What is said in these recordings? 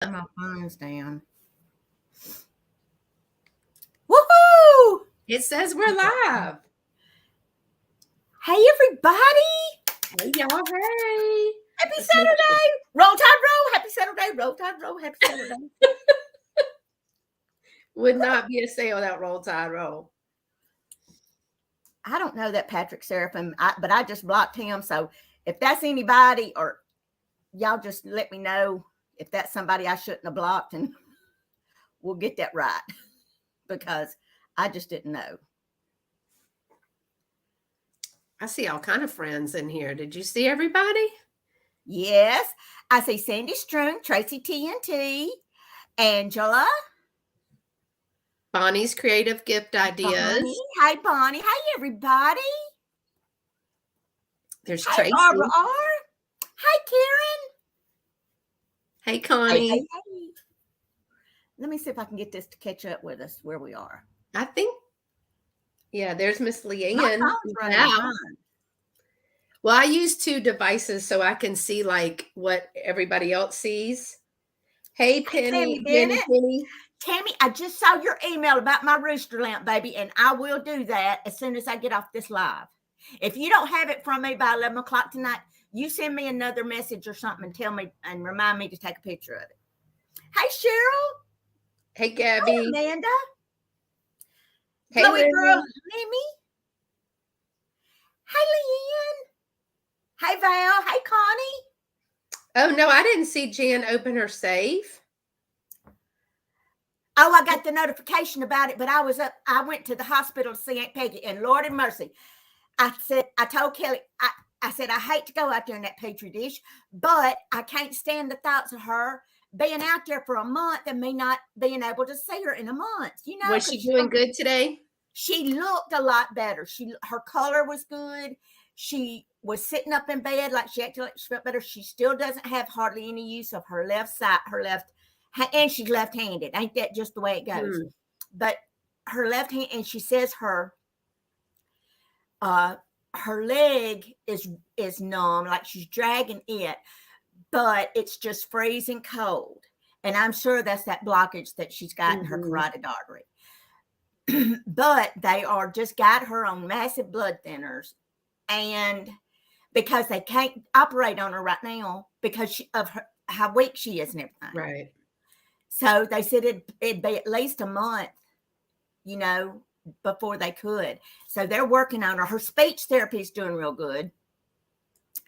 My phone's down. Woohoo! It says we're live. Hey, everybody. Hey, y'all. Hey. Happy Saturday. Roll Tide Roll. Happy Saturday. Roll Tide Roll. Happy Saturday. Would not be a sale without Roll Tide Roll. I don't know that Patrick Seraphim, but I just blocked him. So if that's anybody, or y'all just let me know if that's somebody I shouldn't have blocked, and we'll get that right, because I just didn't know. I see all kind of friends in here. Did you see everybody? Yes. I see Sandy Strung, Tracy TNT, Angela. Bonnie's Creative Gift Ideas. Bonnie. Hi, Bonnie. Hi, everybody. There's Hi, Tracy. Barbara R. Hi, Karen. Hey, Connie. Hey. Let me see if I can get this to catch up with us where we are. I think, yeah, there's Miss Leanne. Well, I use two devices so I can see like what everybody else sees. Hey, Penny. Tammy, I just saw your email about my rooster lamp, baby, and I will do that as soon as I get off this live. If you don't have it from me by 11 o'clock tonight, you send me another message or something and tell me and remind me to take a picture of it. Hey, Cheryl. Hey, Gabby. Hey, Amanda. Hey, Chloe girl, Mimi. Hey, Leanne. Hey, Val. Hey, Connie. Oh, no, I didn't see Jan open her safe. Oh, I got the notification about it, but I went to the hospital to see Aunt Peggy, and Lord have mercy. I told Kellye, I said, I hate to go out there in that Petri dish, but I can't stand the thoughts of her being out there for a month and me not being able to see her in a month. You know, was she doing good today? She looked a lot better. Her color was good. She was sitting up in bed like she acted like she felt better. She still doesn't have hardly any use of her left side, and she's left-handed. Ain't that just the way it goes? But her left hand, and she says her leg is numb, like she's dragging it, but it's just freezing cold. And I'm sure that's that blockage that she's got in her carotid artery. But they are just got her on massive blood thinners, and because they can't operate on her right now because of how weak she is and everything. Right. So they said it'd be at least a month, you know, before they could. So they're working on her. Her speech therapy is doing real good.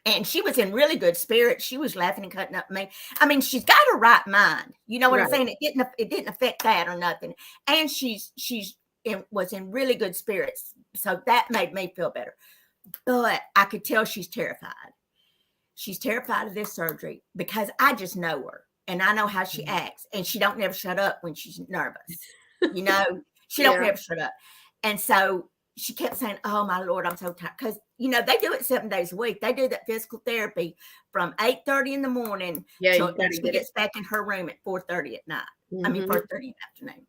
And she was in really good spirits. She was laughing and cutting up me. I mean, she's got her right mind. You know what I'm saying? It didn't affect that or nothing. And was in really good spirits. So that made me feel better. But I could tell she's terrified. She's terrified of this surgery because I just know her. And I know how she acts, and she don't never shut up when she's nervous. You know, she don't never shut up. And so she kept saying, "Oh my Lord, I'm so tired." Because, you know, they do it 7 days a week. They do that physical therapy from 8:30 in the morning till she gets back in her room at 4:30 at night. I mean, 4:30 in the afternoon.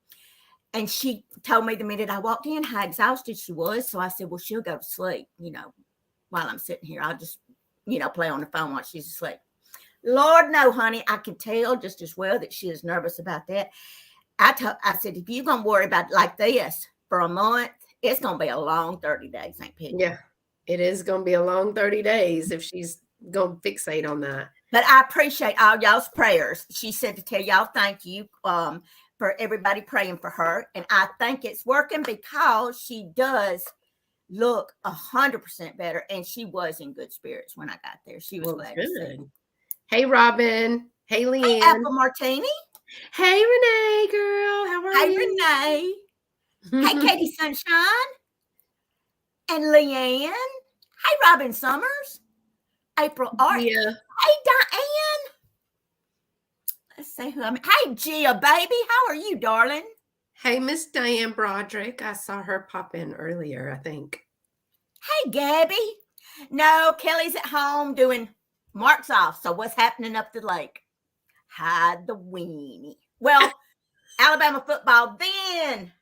And she told me the minute I walked in how exhausted she was. So I said, well, she'll go to sleep, you know, while I'm sitting here. I'll just, you know, play on the phone while she's asleep. Lord, no, honey, I could tell just as well that she is nervous about that. I said, if you're going to worry about it like this for a month, it's going to be a long 30 days, Aunt Peggy. Yeah, it is going to be a long 30 days if she's going to fixate on that. But I appreciate all y'all's prayers. She said to tell y'all thank you for everybody praying for her. And I think it's working because she does look 100% better. And she was in good spirits when I got there. She was glad to see me. Hey, Robin. Hey, Leanne. Hey, Apple Martini. Hey, Renee, girl. How are you? Hey, Renee. Hey, Katie Sunshine. And Leanne. Hey, Robin Summers. April Art. Yeah. Hey, Diane. Let's see who I'm. Hey, Gia, baby. How are you, darling? Hey, Miss Diane Broderick. I saw her pop in earlier, I think. Hey, Gabby. No, Kelly's at home doing marks off. So what's happening up the lake? Hide the weenie. Well, Alabama football then.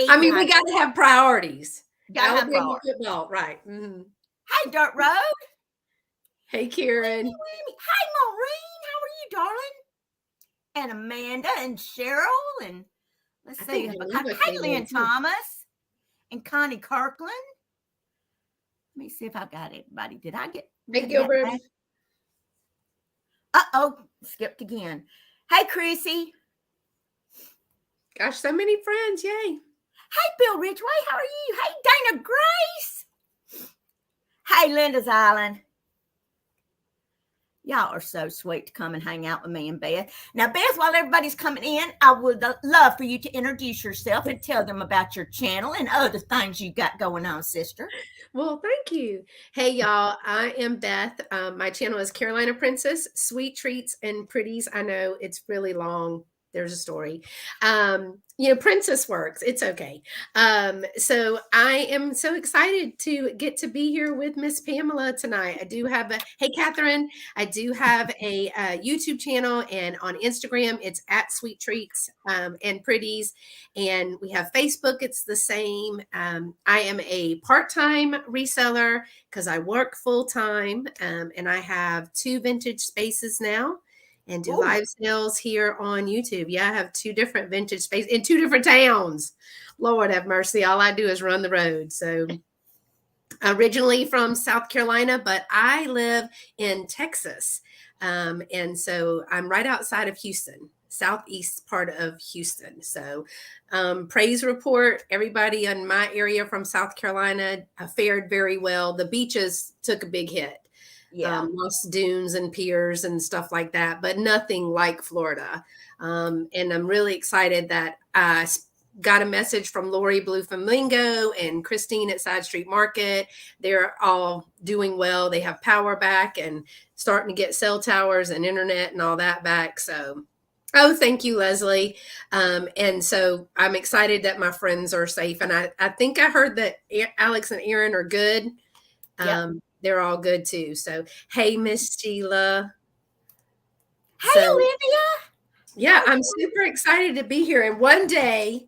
I mean, we got to have priorities. Alabama football, right. Mm-hmm. Hey, Dirt Road. Hey, Karen. Hey, Maureen. How are you, darling? and Amanda and Cheryl and let's see, Came Haley in and too. Thomas and Connie Kirkland. Let me see if I got everybody. Did I get? Hey, Gilbert. Oh, skipped again. Hey, Chrissy. Gosh, so many friends. Yay. Hey, Bill Ridgway. How are you? Hey, Dana Grace. Hey, Linda's Island. Y'all are so sweet to come and hang out with me and Beth. Now, Beth, while everybody's coming in, I would love for you to introduce yourself and tell them about your channel and other things you got going on, sister. Well, thank you. Hey, y'all. I am Beth. My channel is Carolina Princess, Sweet Treats and Pretties. I know it's really long. There's a story. Princess works. It's okay. So I am so excited to get to be here with Miss Pamela tonight. I do have hey, Catherine, I do have a YouTube channel, and on Instagram, it's at Sweet Treats and Pretties. And we have Facebook. It's the same. I am a part-time reseller because I work full-time, and I have 2 vintage spaces now and do live sales here on YouTube. Yeah, I have 2 different vintage spaces in 2 different towns. Lord have mercy. All I do is run the road. So originally from South Carolina, but I live in Texas. And so I'm right outside of Houston, southeast part of Houston. So praise report, everybody in my area from South Carolina fared very well. The beaches took a big hit. Yeah. Lost dunes and piers and stuff like that, but nothing like Florida. And I'm really excited that I got a message from Lori Blue Flamingo and Christine at Side Street Market. They're all doing well. They have power back and starting to get cell towers and internet and all that back. So, thank you, Leslie. And so I'm excited that my friends are safe. And I think I heard that Alex and Aaron are good. Yep. They're all good too. So, hey, Miss Sheila. Hey, Olivia. Yeah, I'm super excited to be here. And one day,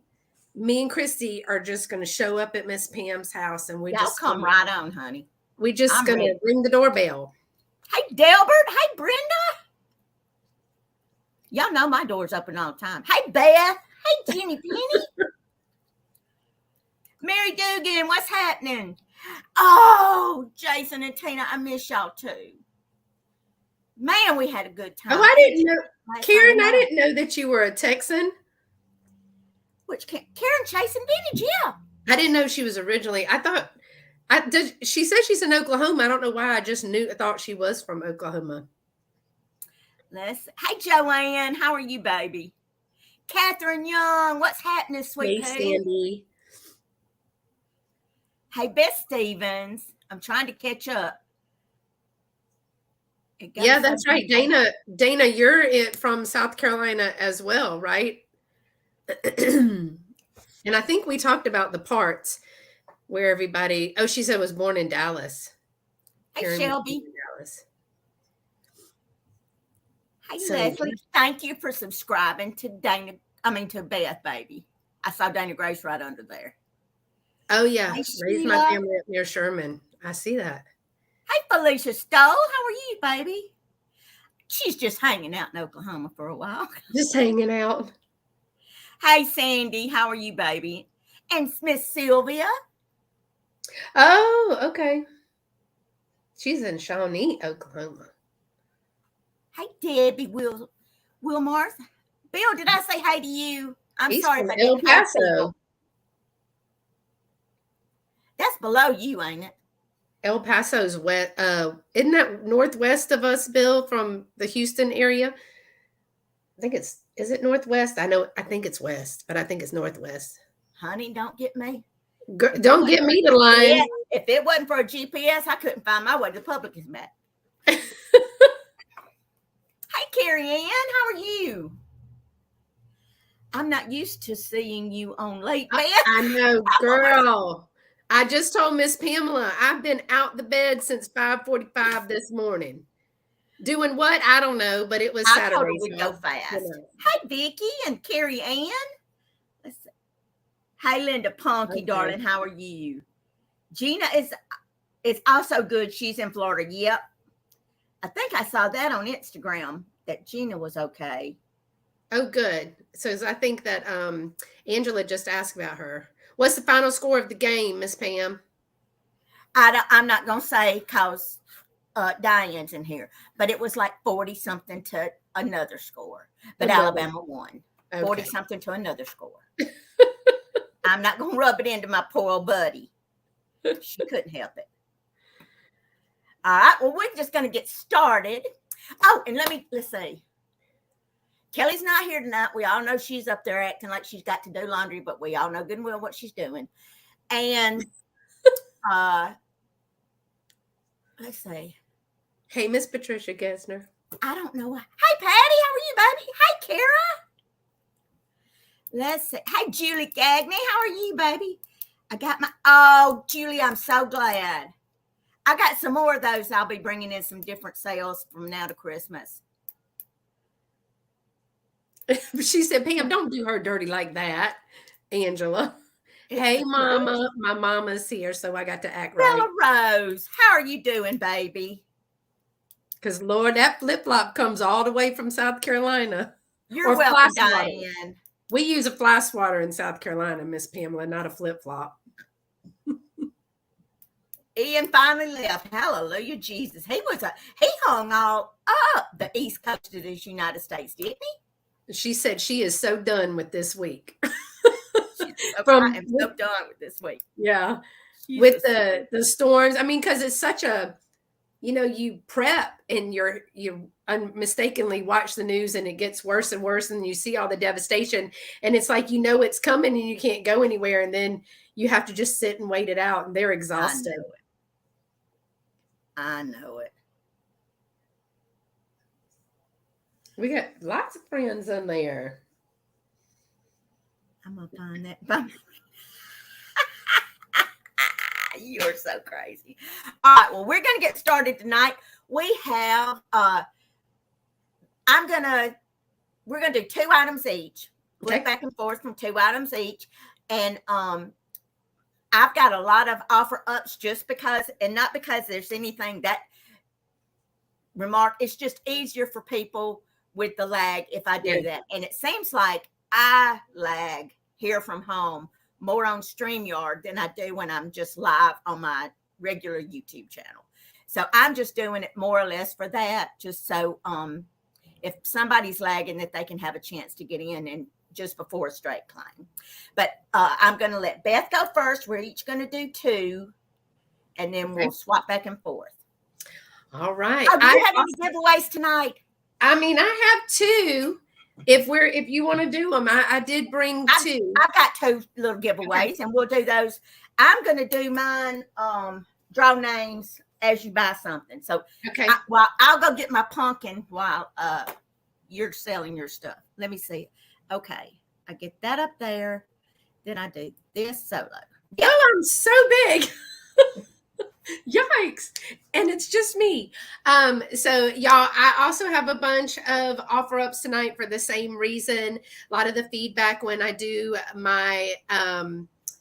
me and Christy are just going to show up at Miss Pam's house, and we just come right on, honey. We just going to ring the doorbell. Hey, Delbert. Hey, Brenda. Y'all know my door's open all the time. Hey, Beth. Hey, Jenny Penny. Mary Dugan, what's happening? Oh, Jason and Tina, I miss y'all too. Man, we had a good time. Oh, I didn't know. Karen, I didn't know that you were a Texan. Which Karen Chasing Vintage, yeah. I didn't know she was originally. She says she's in Oklahoma. I don't know why. I thought she was from Oklahoma. Hey, Joanne, how are you, baby? Catherine Young, what's happening, sweet Hey, Sandy. Hey, Beth Stevens. I'm trying to catch up. Yeah, that's right. Dana, you're from South Carolina as well, right? And I think we talked about the parts where everybody, she said was born in Dallas. Hey, Shelby. Dallas. Hey, Leslie. Thank you for subscribing to to Beth, baby. I saw Dana Grace right under there. Oh, yeah. Raised my family up near Sherman. I see that. Hey, Felicia Stoll. How are you, baby? She's just hanging out in Oklahoma for a while. Just hanging out. Hey, Sandy. How are you, baby? And Miss Sylvia. Oh, okay. She's in Shawnee, Oklahoma. Hey, Debbie Wilmarth. Bill, did I say hey to you? He's sorry if I didn't. El Paso. That's below you, ain't it? El Paso's west. Isn't that northwest of us, Bill, from the Houston area? I think is it northwest? I think it's west, but I think it's northwest. Honey, don't get me. Don't get me to line. Yeah, if it wasn't for a GPS, I couldn't find my way to the public is met. Hey, Carrie Ann, how are you? I'm not used to seeing you on late, Beth. I know, girl. I just told Miss Pamela I've been out the bed since 5:45 this morning. Doing what? I don't know, but it was Saturday. I thought we'd go fast. Hey, Vicki and Carrie Ann. Let's see. Hey, Linda Punky, darling. How are you? Gina is also good. She's in Florida. Yep. I think I saw that on Instagram that Gina was okay. Oh, good. So I think that Angela just asked about her. What's the final score of the game, Miss Pam? I'm not gonna say because Diane's in here, but it was like 40 something to another score. But Alabama won. Okay. 40 something to another score. I'm not gonna rub it into my poor old buddy. She couldn't help it. All right, well, we're just gonna get started. Oh, and let's see. Kellye's not here tonight. We all know she's up there acting like she's got to do laundry, but we all know good and well what she's doing. And let's see. Hey, Miss Patricia Gesner. I don't know. Hey, Patty, how are you, baby? Hey, Kara. Let's see. Hey, Julie Gagney, how are you, baby? I got Julie, I'm so glad. I got some more of those. I'll be bringing in some different sales from now to Christmas. She said, Pam, don't do her dirty like that, Angela. Hey, Mama. My mama's here, so I got to act right. Bella Rose, how are you doing, baby? Because, Lord, that flip-flop comes all the way from South Carolina. You're welcome, Diane. We use a fly swatter in South Carolina, Miss Pamela, not a flip-flop. Ian finally left. Hallelujah, Jesus. He hung all up the East Coast of the United States, didn't he? She said she is so done with this week. I am so done with this week. Yeah. With the storms. I mean, because it's such a, you prep and you mistakenly watch the news and it gets worse and worse and you see all the devastation and it's like, it's coming and you can't go anywhere. And then you have to just sit and wait it out and they're exhausted. I know it. We got lots of friends in there. I'm going to find that. You're so crazy. All right. Well, we're going to get started tonight. We have, we're going to do 2 items each. Okay. Flip back and forth from 2 items each. And, I've got a lot of offer ups just because, and not because there's anything that remark. It's just easier for people with the lag if I do that. And it seems like I lag here from home more on StreamYard than I do when I'm just live on my regular YouTube channel. So I'm just doing it more or less for that, just so if somebody's lagging that they can have a chance to get in and just before a straight claim. But I'm going to let Beth go first. We're each going to do 2, and then we'll swap back and forth. All right. Oh, do you have any giveaways tonight? I mean, I have 2. If you want to do them, I did bring 2. I've got 2 little giveaways, and we'll do those. I'm going to do mine. Draw names as you buy something. So, okay. I'll go get my pumpkin while you're selling your stuff. Let me see. Okay, I get that up there. Then I do this solo. Yep. Oh, I'm so big. Yikes. And it's just me. So y'all, I also have a bunch of offer ups tonight for the same reason. A lot of the feedback when I do my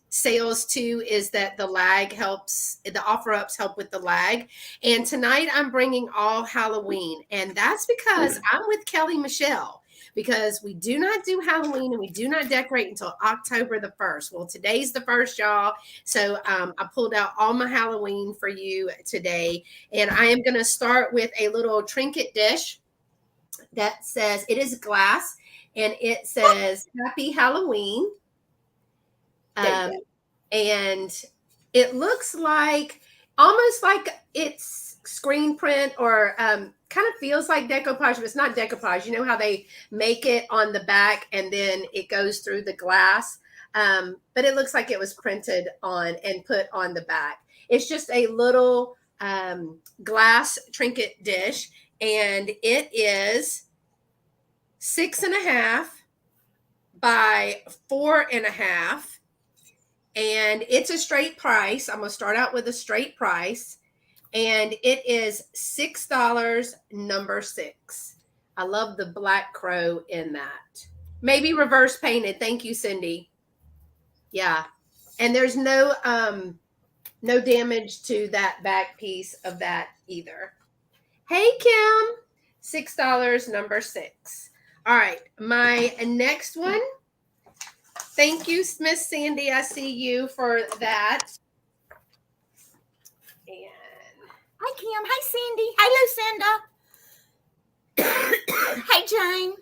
sales too is that the lag helps, the offer ups help with the lag. And tonight I'm bringing all Halloween. And that's because I'm with Kellye Michelle. Because we do not do Halloween and we do not decorate until October the 1st. Well, today's the 1st, y'all. So I pulled out all my Halloween for you today. And I am going to start with a little trinket dish that says, it is glass, and it says, Happy Halloween. And it looks like, almost like it's screen print or kind of feels like decoupage, but it's not decoupage. You know how they make it on the back and then it goes through the glass, but it looks like it was printed on and put on the back. It's just a little glass trinket dish, and it is 6.5 by 4.5, and it's a straight price. I'm gonna start out with a straight price. And it is $6, number 6. I love the black crow in that. Maybe reverse painted. Thank you, Cindy. Yeah. And there's no damage to that back piece of that either. Hey, Kim. $6, number 6. All right. My next one. Thank you, Miss Sandy. I see you for that. And Hi, Kim. Hi, Cindy. Hi, Lucinda. Hey, Jane.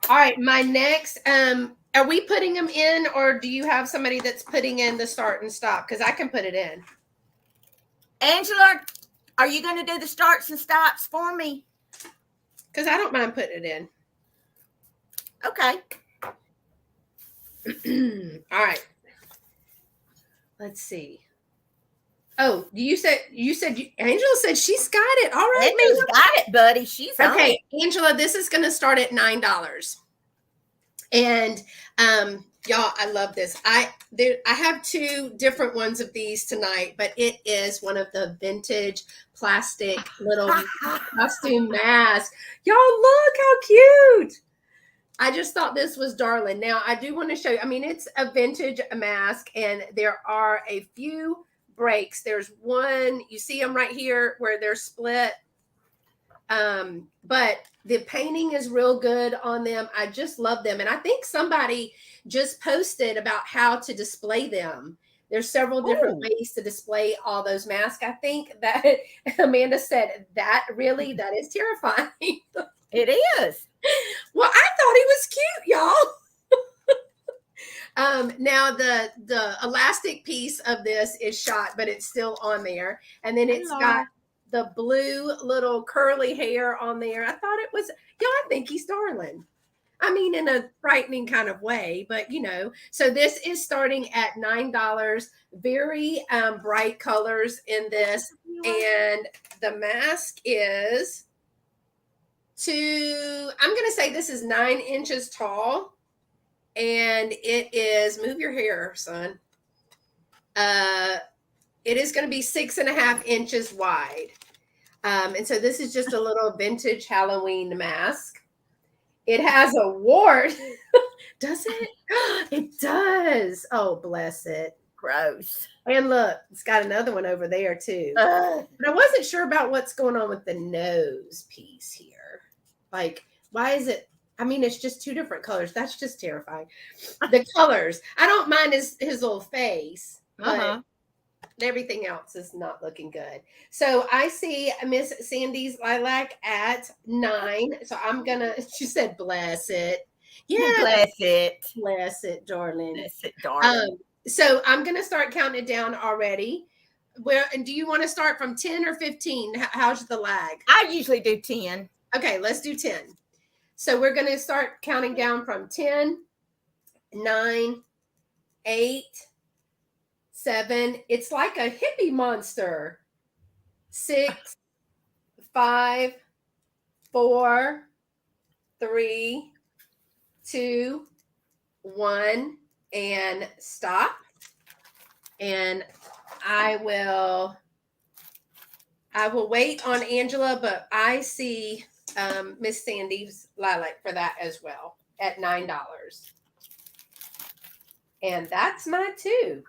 all right, my next, are we putting them in, or do you have somebody that's putting in the start and stop? Because I can put it in. Angela, are you going to do the starts and stops for me? Because I don't mind putting it in. Okay. All right. Let's see. Oh, Angela said she's got it. All right. Edmy's got it, buddy. She's on Okay, it. Angela, this is going to start at $9. And y'all, I love this. I have two different ones of these tonight, but it is one of the vintage plastic little costume masks. Y'all, look how cute. I just thought this was darling. Now, I do want to show you. I mean, it's a vintage mask, and there are a few breaks. There's one, you see them right here where they're split. But the painting is real good on them. I just love them. And I think somebody just posted about how to display them. There's several different ways to display all those masks. I think that Amanda said that is terrifying. It is. Well, I thought he was cute, y'all. Now the elastic piece of this is shot, but it's still on there. And then it's got the blue little curly hair on there. I thought it was, I think he's darling. I mean, in a frightening kind of way, but so this is starting at $9. Very bright colors in this. And the mask is I'm going to say this is 9 inches tall. And it is, move your hair, son. It is going to be 6.5 inches wide. And so this is just a little vintage Halloween mask. It has a wart. Does it? It does. Oh, bless it. Gross. And look, it's got another one over there too. But I wasn't sure about what's going on with the nose piece here. Like, why is it? I mean, it's just two different colors. That's just terrifying. The colors. I don't mind his little face, but everything else is not looking good. So I see Miss Sandy's lilac at 9. So I'm gonna. She said, "Bless it." Yeah, bless it. Bless it, darling. Bless it, darling. So I'm gonna start counting it down already. And do you want to start from 10 or 15? How's the lag? I usually do 10. Okay, let's do 10. So we're going to start counting down from 10, 9, 8, 7. It's like a hippie monster. 6, 5, 4, 3, 2, 1, and stop. And I will wait on Angela, but I see Miss Sandy's lilac for that as well at $9. And that's my 2.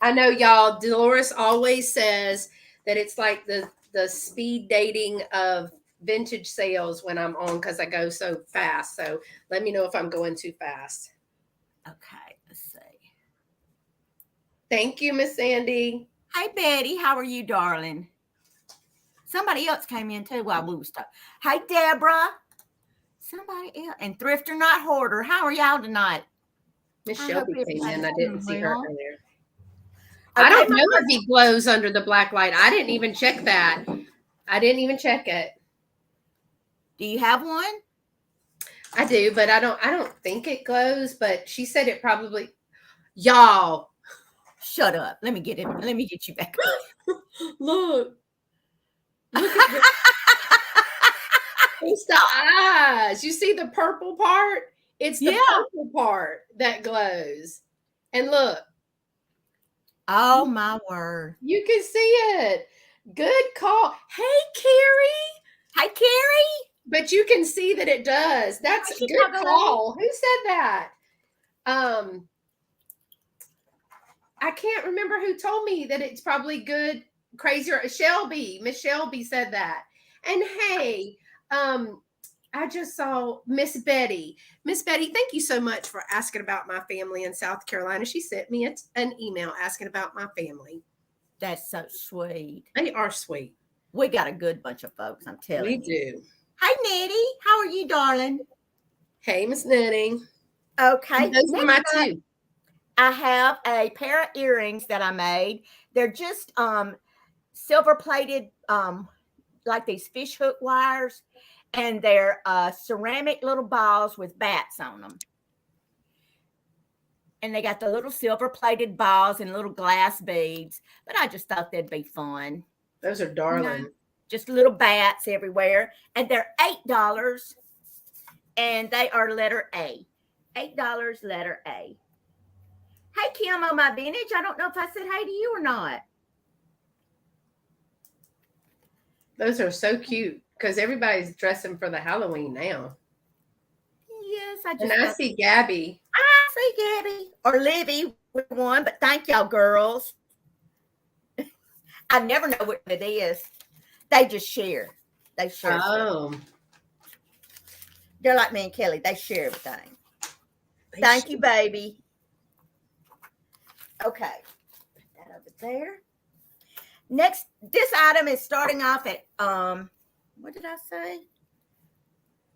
I know, y'all, Dolores always says that it's like the speed dating of vintage sales when I'm on, because I go so fast. So let me know if I'm going too fast. Okay, let's see. Thank you, Miss Sandy. Hi, Betty. How are you, darling? Somebody else came in too while we were stuck. Hi, Deborah. Somebody else. And Thrifter Not Hoarder. How are y'all tonight? Miss Shelby came in. I didn't see her earlier. Okay, I don't know if he glows under the black light. I didn't even check that. I didn't even check it. Do you have one? I do, but I don't think it glows, but she said it probably. Y'all. Shut up. Let me get it. Let me get you back. Look. Look at this. It's the eyes. You see the purple part? It's the purple part that glows. And look. Oh, my word. You can see it. Good call. Hey, Carrie. Hi, Carrie. But you can see that it does. That's a good call. Who said that? I can't remember who told me that it's probably good. Crazier. Shelby. Miss Shelby said that. And hey, I just saw Miss Betty. Miss Betty, thank you so much for asking about my family in South Carolina. She sent me an email asking about my family. That's so sweet. They are sweet. We got a good bunch of folks, I'm telling you. We do. Hey, Nettie. How are you, darling? Hey, Miss Nettie. Okay. Those are my two. I have a pair of earrings that I made. They're just silver plated, like these fish hook wires, and they're ceramic little balls with bats on them. And they got the little silver plated balls and little glass beads. But I just thought they'd be fun. Those are darling. You know, just little bats everywhere. And they're $8. And they are letter A. $8, letter A. Hey, Kim on my vintage. I don't know if I said hey to you or not. Those are so cute because everybody's dressing for the Halloween now. Yes, I just. And I see Gabby. I see Gabby or Libby with one, but thank y'all, girls. I never know what it is. They just share. They share. Oh. They're like me and Kellye. They share everything. Thank you, baby. Okay. Put that over there. Next, this item is starting off at, what did I say?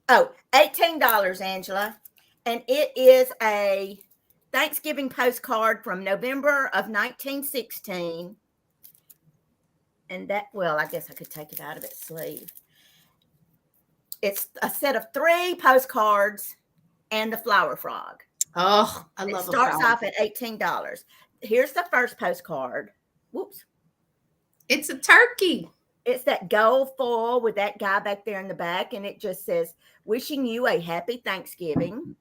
Oh, $18, Angela. And it is a Thanksgiving postcard from November of 1916. And that, well, I guess I could take it out of its sleeve. It's a set of 3 postcards and the flower frog. Oh, I love it. It starts off at $18. Here's the first postcard. Whoops. It's a turkey. It's that gold foil with that guy back there in the back, and it just says, wishing you a happy Thanksgiving.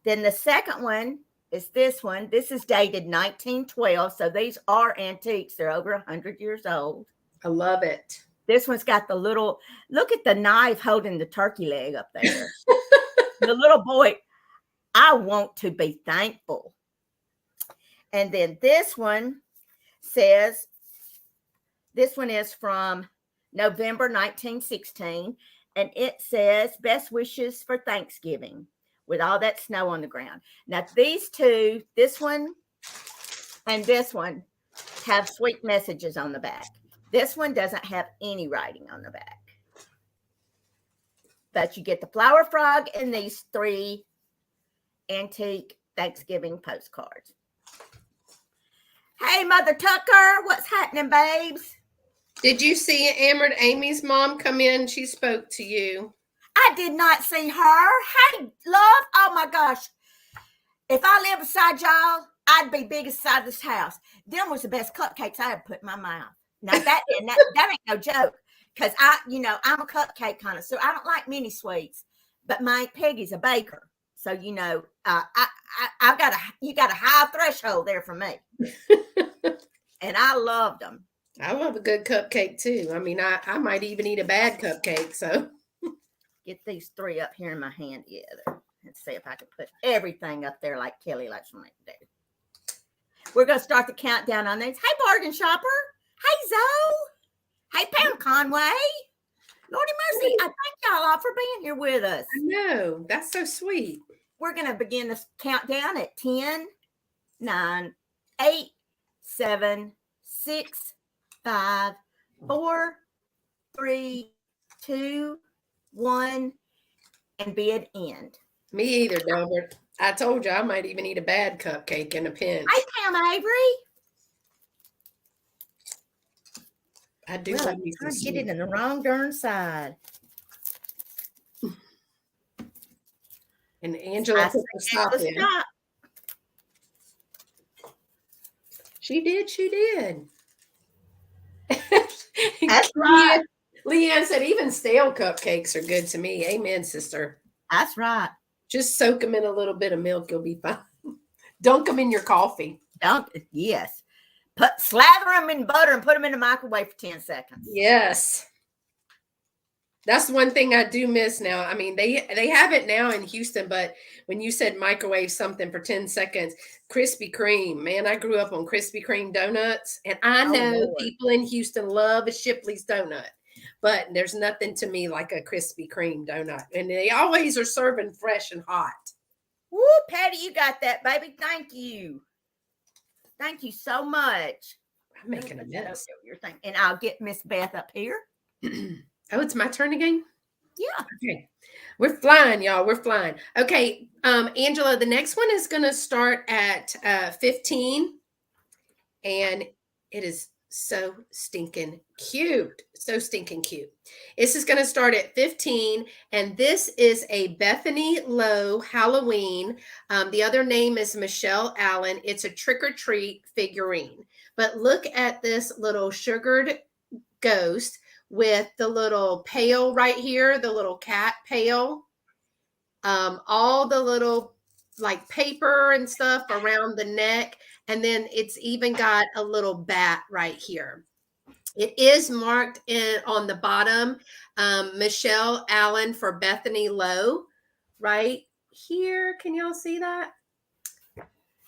Then the second one is this one. This is dated 1912, so these are antiques. They're over 100 years old. I love it. This one's got the little, look at the knife holding the turkey leg up there. The little boy, I want to be thankful. And then this one says, this one is from November 1916, and it says, best wishes for Thanksgiving, with all that snow on the ground. Now, these two, this one and this one, have sweet messages on the back. This one doesn't have any writing on the back. But you get the flower frog and these 3 antique Thanksgiving postcards. Hey, Mother Tucker, what's happening, babes? Did you see Ambered Amy's mom come in? She spoke to you. I did not see her. Hey, love. Oh, my gosh. If I lived beside y'all, I'd be biggest side of this house. Them was the best cupcakes I ever put in my mouth. Now, that ain't no joke. Because I'm a cupcake connoisseur. I don't like mini sweets. But my Aunt Peggy's a baker. So, you got a high threshold there for me. And I loved them. I love a good cupcake too. I mean, I might even eat a bad cupcake. So get these 3 up here in my hand together. Let's see if I can put everything up there like Kellye likes me to do. We're going to start the countdown on these. Hey, bargain shopper. Hey, Zoe. Hey, Pam Conway. Lordy mercy. I thank y'all all for being here with us. I know. That's so sweet. We're going to begin this countdown at 10, 9, 8, 7, 6, 5, 4, 3, 2, 1, and bid end. Me either, Delbert. I told you I might even eat a bad cupcake in a pinch. Hey, Pam Avery. I do Well, love me some get it in the wrong darn side. And Angela put the stop in. She did. That's right. Leanne said even stale cupcakes are good to me. Amen, sister. That's right. Just soak them in a little bit of milk. You'll be fine. Dunk them in your coffee. Yes. Slather them in butter and put them in the microwave for 10 seconds. Yes. That's one thing I do miss now. I mean, they have it now in Houston, but when you said microwave something for 10 seconds, Krispy Kreme, man, I grew up on Krispy Kreme donuts, and I know people in Houston love a Shipley's donut, but there's nothing to me like a Krispy Kreme donut. And they always are serving fresh and hot. Woo, Patty, you got that, baby. Thank you. Thank you so much. I'm making a mess. And I'll get Miss Beth up here. Oh, it's my turn again? Yeah. Okay. We're flying, y'all. We're flying. Okay. Angela, the next one is going to start at 15. And it is so stinking cute. So stinking cute. This is going to start at 15. And this is a Bethany Lowe Halloween. The other name is Michelle Allen. It's a trick-or-treat figurine. But look at this little sugared ghost with the little pail right here, the little cat pail. All the little like paper and stuff around the neck. And then it's even got a little bat right here. It is marked on the bottom, Michelle Allen for Bethany Lowe, right here. Can y'all see that?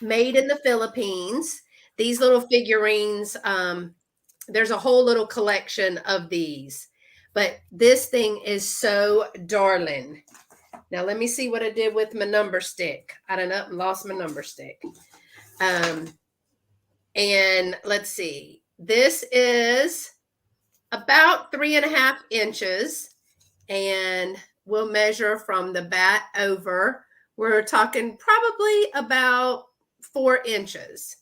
Made in the Philippines. These little figurines, there's a whole little collection of these. But this thing is so darling. Now, let me see what I did with my number stick. I done up and lost my number stick. And let's see. This is about 3.5 inches. And we'll measure from the bat over. We're talking probably about 4 inches.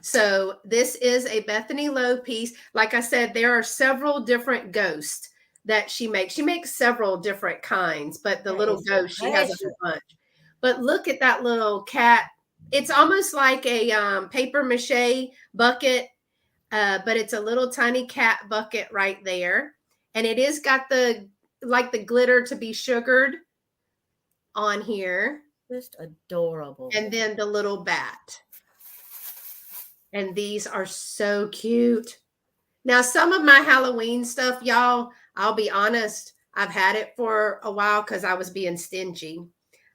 So this is a Bethany Lowe piece. Like I said, there are several different ghosts that she makes. She makes several different kinds, but the little ghost, she has a whole bunch. But look at that little cat. It's almost like a paper mache bucket, but it's a little tiny cat bucket right there. And it is got the glitter to be sugared on here. Just adorable. And then the little bat. And these are so cute. Now, some of my Halloween stuff, y'all, I'll be honest, I've had it for a while because I was being stingy.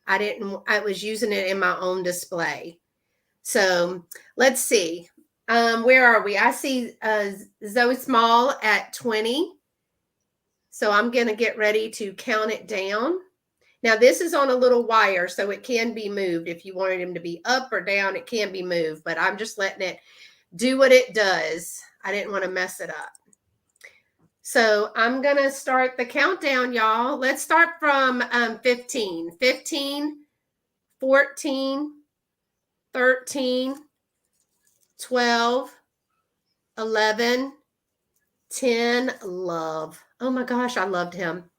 I was using it in my own display. So let's see. Where are we? I see Zoe Small at 20. So I'm going to get ready to count it down. Now, this is on a little wire, so it can be moved. If you wanted him to be up or down, it can be moved. But I'm just letting it do what it does. I didn't want to mess it up. So I'm going to start the countdown, y'all. Let's start from 15. 15, 14, 13, 12, 11, 10. Love. Oh, my gosh, I loved him.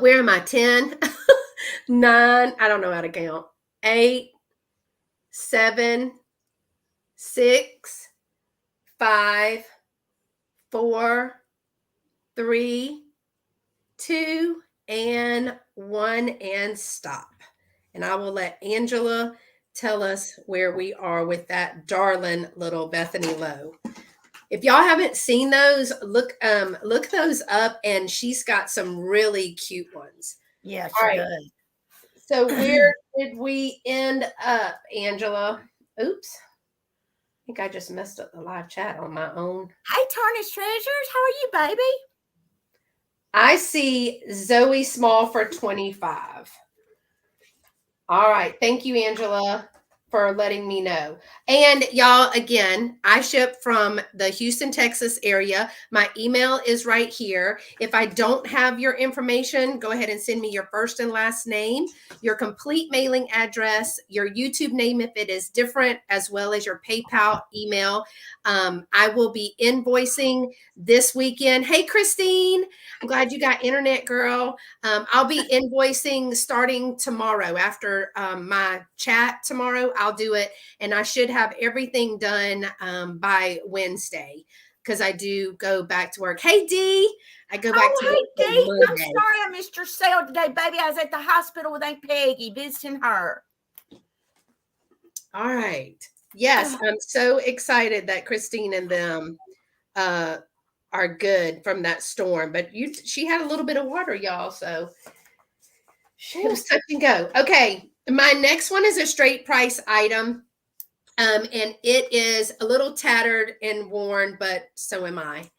Where am I? 10, 9, I don't know how to count. 8, 7, 6, 5, 4, 3, 2, and 1, and stop. And I will let Angela tell us where we are with that darling little Bethany Lowe. If y'all haven't seen those, look those up, and she's got some really cute ones. Yeah, she does. So where did we end up, Angela? Oops. I think I just messed up the live chat on my own. Hey, Tarnished Treasures. How are you, baby? I see Zoe Small for 25. All right. Thank you, Angela, for letting me know. And y'all, again, I ship from the Houston, Texas area. My email is right here. If I don't have your information, go ahead and send me your first and last name, your complete mailing address, your YouTube name if it is different, as well as your PayPal email. I will be invoicing this weekend. Hey, Christine, I'm glad you got internet, girl. I'll be invoicing starting tomorrow after my chat tomorrow. I'll do it, and I should have everything done by Wednesday because I do go back to work. Hey, Dee, I go back to work. Hey, Dee, I'm sorry I missed your sale today, baby. I was at the hospital with Aunt Peggy visiting her. All right. Yes, I'm so excited that Christine and them are good from that storm. But she had a little bit of water, y'all, so it was touch and go. Okay, my next one is a straight price item, and it is a little tattered and worn, but so am I.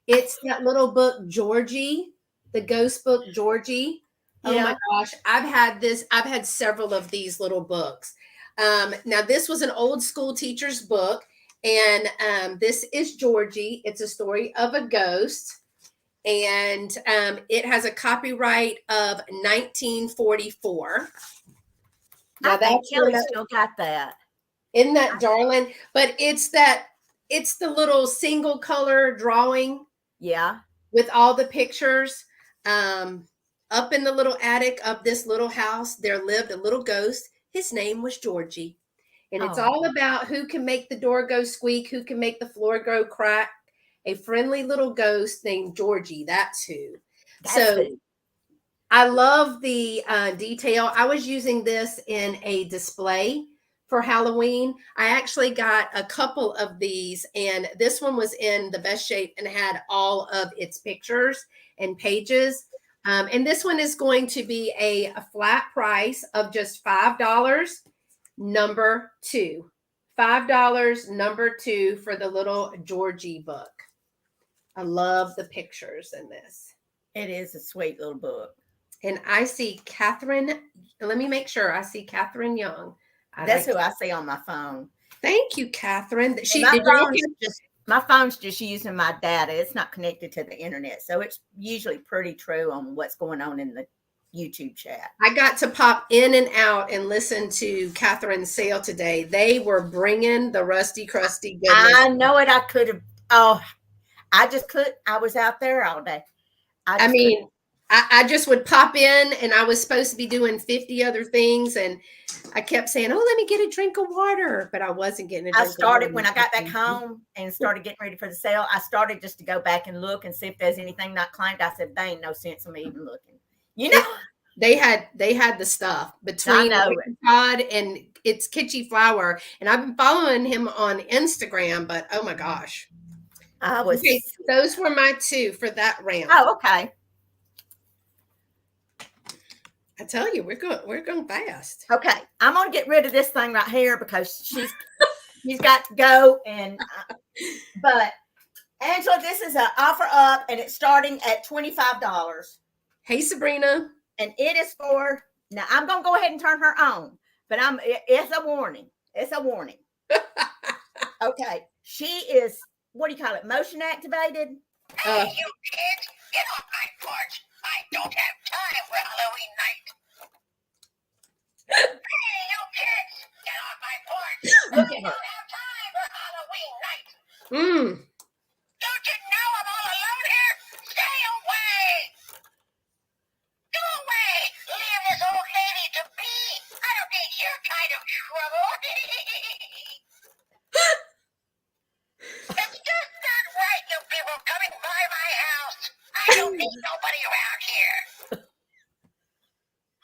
It's that little book, Georgie, the ghost book, Georgie. Oh my gosh. I've had several of these little books. Now this was an old school teacher's book, and this is Georgie. It's a story of a ghost, and it has a copyright of 1944. Now that's Kellye still got that. Isn't that darling? But it's the little single color drawing. Yeah. With all the pictures. Up in the little attic of this little house, there lived a little ghost. His name was Georgie. And it's all about who can make the door go squeak, who can make the floor go crack. A friendly little ghost named Georgie. That's who. I love the detail. I was using this in a display for Halloween. I actually got a couple of these, and this one was in the best shape and had all of its pictures and pages. And this one is going to be a flat price of just $5, number 2. $5, number 2 for the little Georgie book. I love the pictures in this. It is a sweet little book. And I see Catherine. Let me make sure I see Catherine Young. That's who I see on my phone. Thank you, Catherine. My phone's just using my data. It's not connected to the internet. So it's usually pretty true on what's going on in the YouTube chat. I got to pop in and out and listen to Catherine's sale today. They were bringing the rusty, crusty goodness. I know it. I could have. Oh, I just could. I was out there all day. I just would pop in, and I was supposed to be doing 50 other things, and I kept saying, "Oh, let me get a drink of water," but I wasn't getting a drink of water. When I got back home and started getting ready for the sale, I started just to go back and look and see if there's anything not claimed. I said, "They ain't no sense of me even looking." You know, they had the stuff between Todd and It's Kitschy Flower, and I've been following him on Instagram. But oh my gosh, those were my 2 for that round. Oh, okay. I tell you, we're going fast. Okay, I'm gonna get rid of this thing right here because she's got to go. And but Angela, this is an offer up, and it's starting at $25. Hey, Sabrina, and it is for now. I'm gonna go ahead and turn her on, but it's a warning. It's a warning. Okay, she is. What do you call it? Motion activated. Hey, you kids, get off my porch. I don't have time for Halloween night. Hey, you kids, get off my porch. Look I at her. don't have time for Halloween night. Don't you know I'm all alone here? Stay away. Go away. Leave this old lady to be. I don't need your kind of trouble. It's just not right, you people coming by my house. I don't need nobody around here.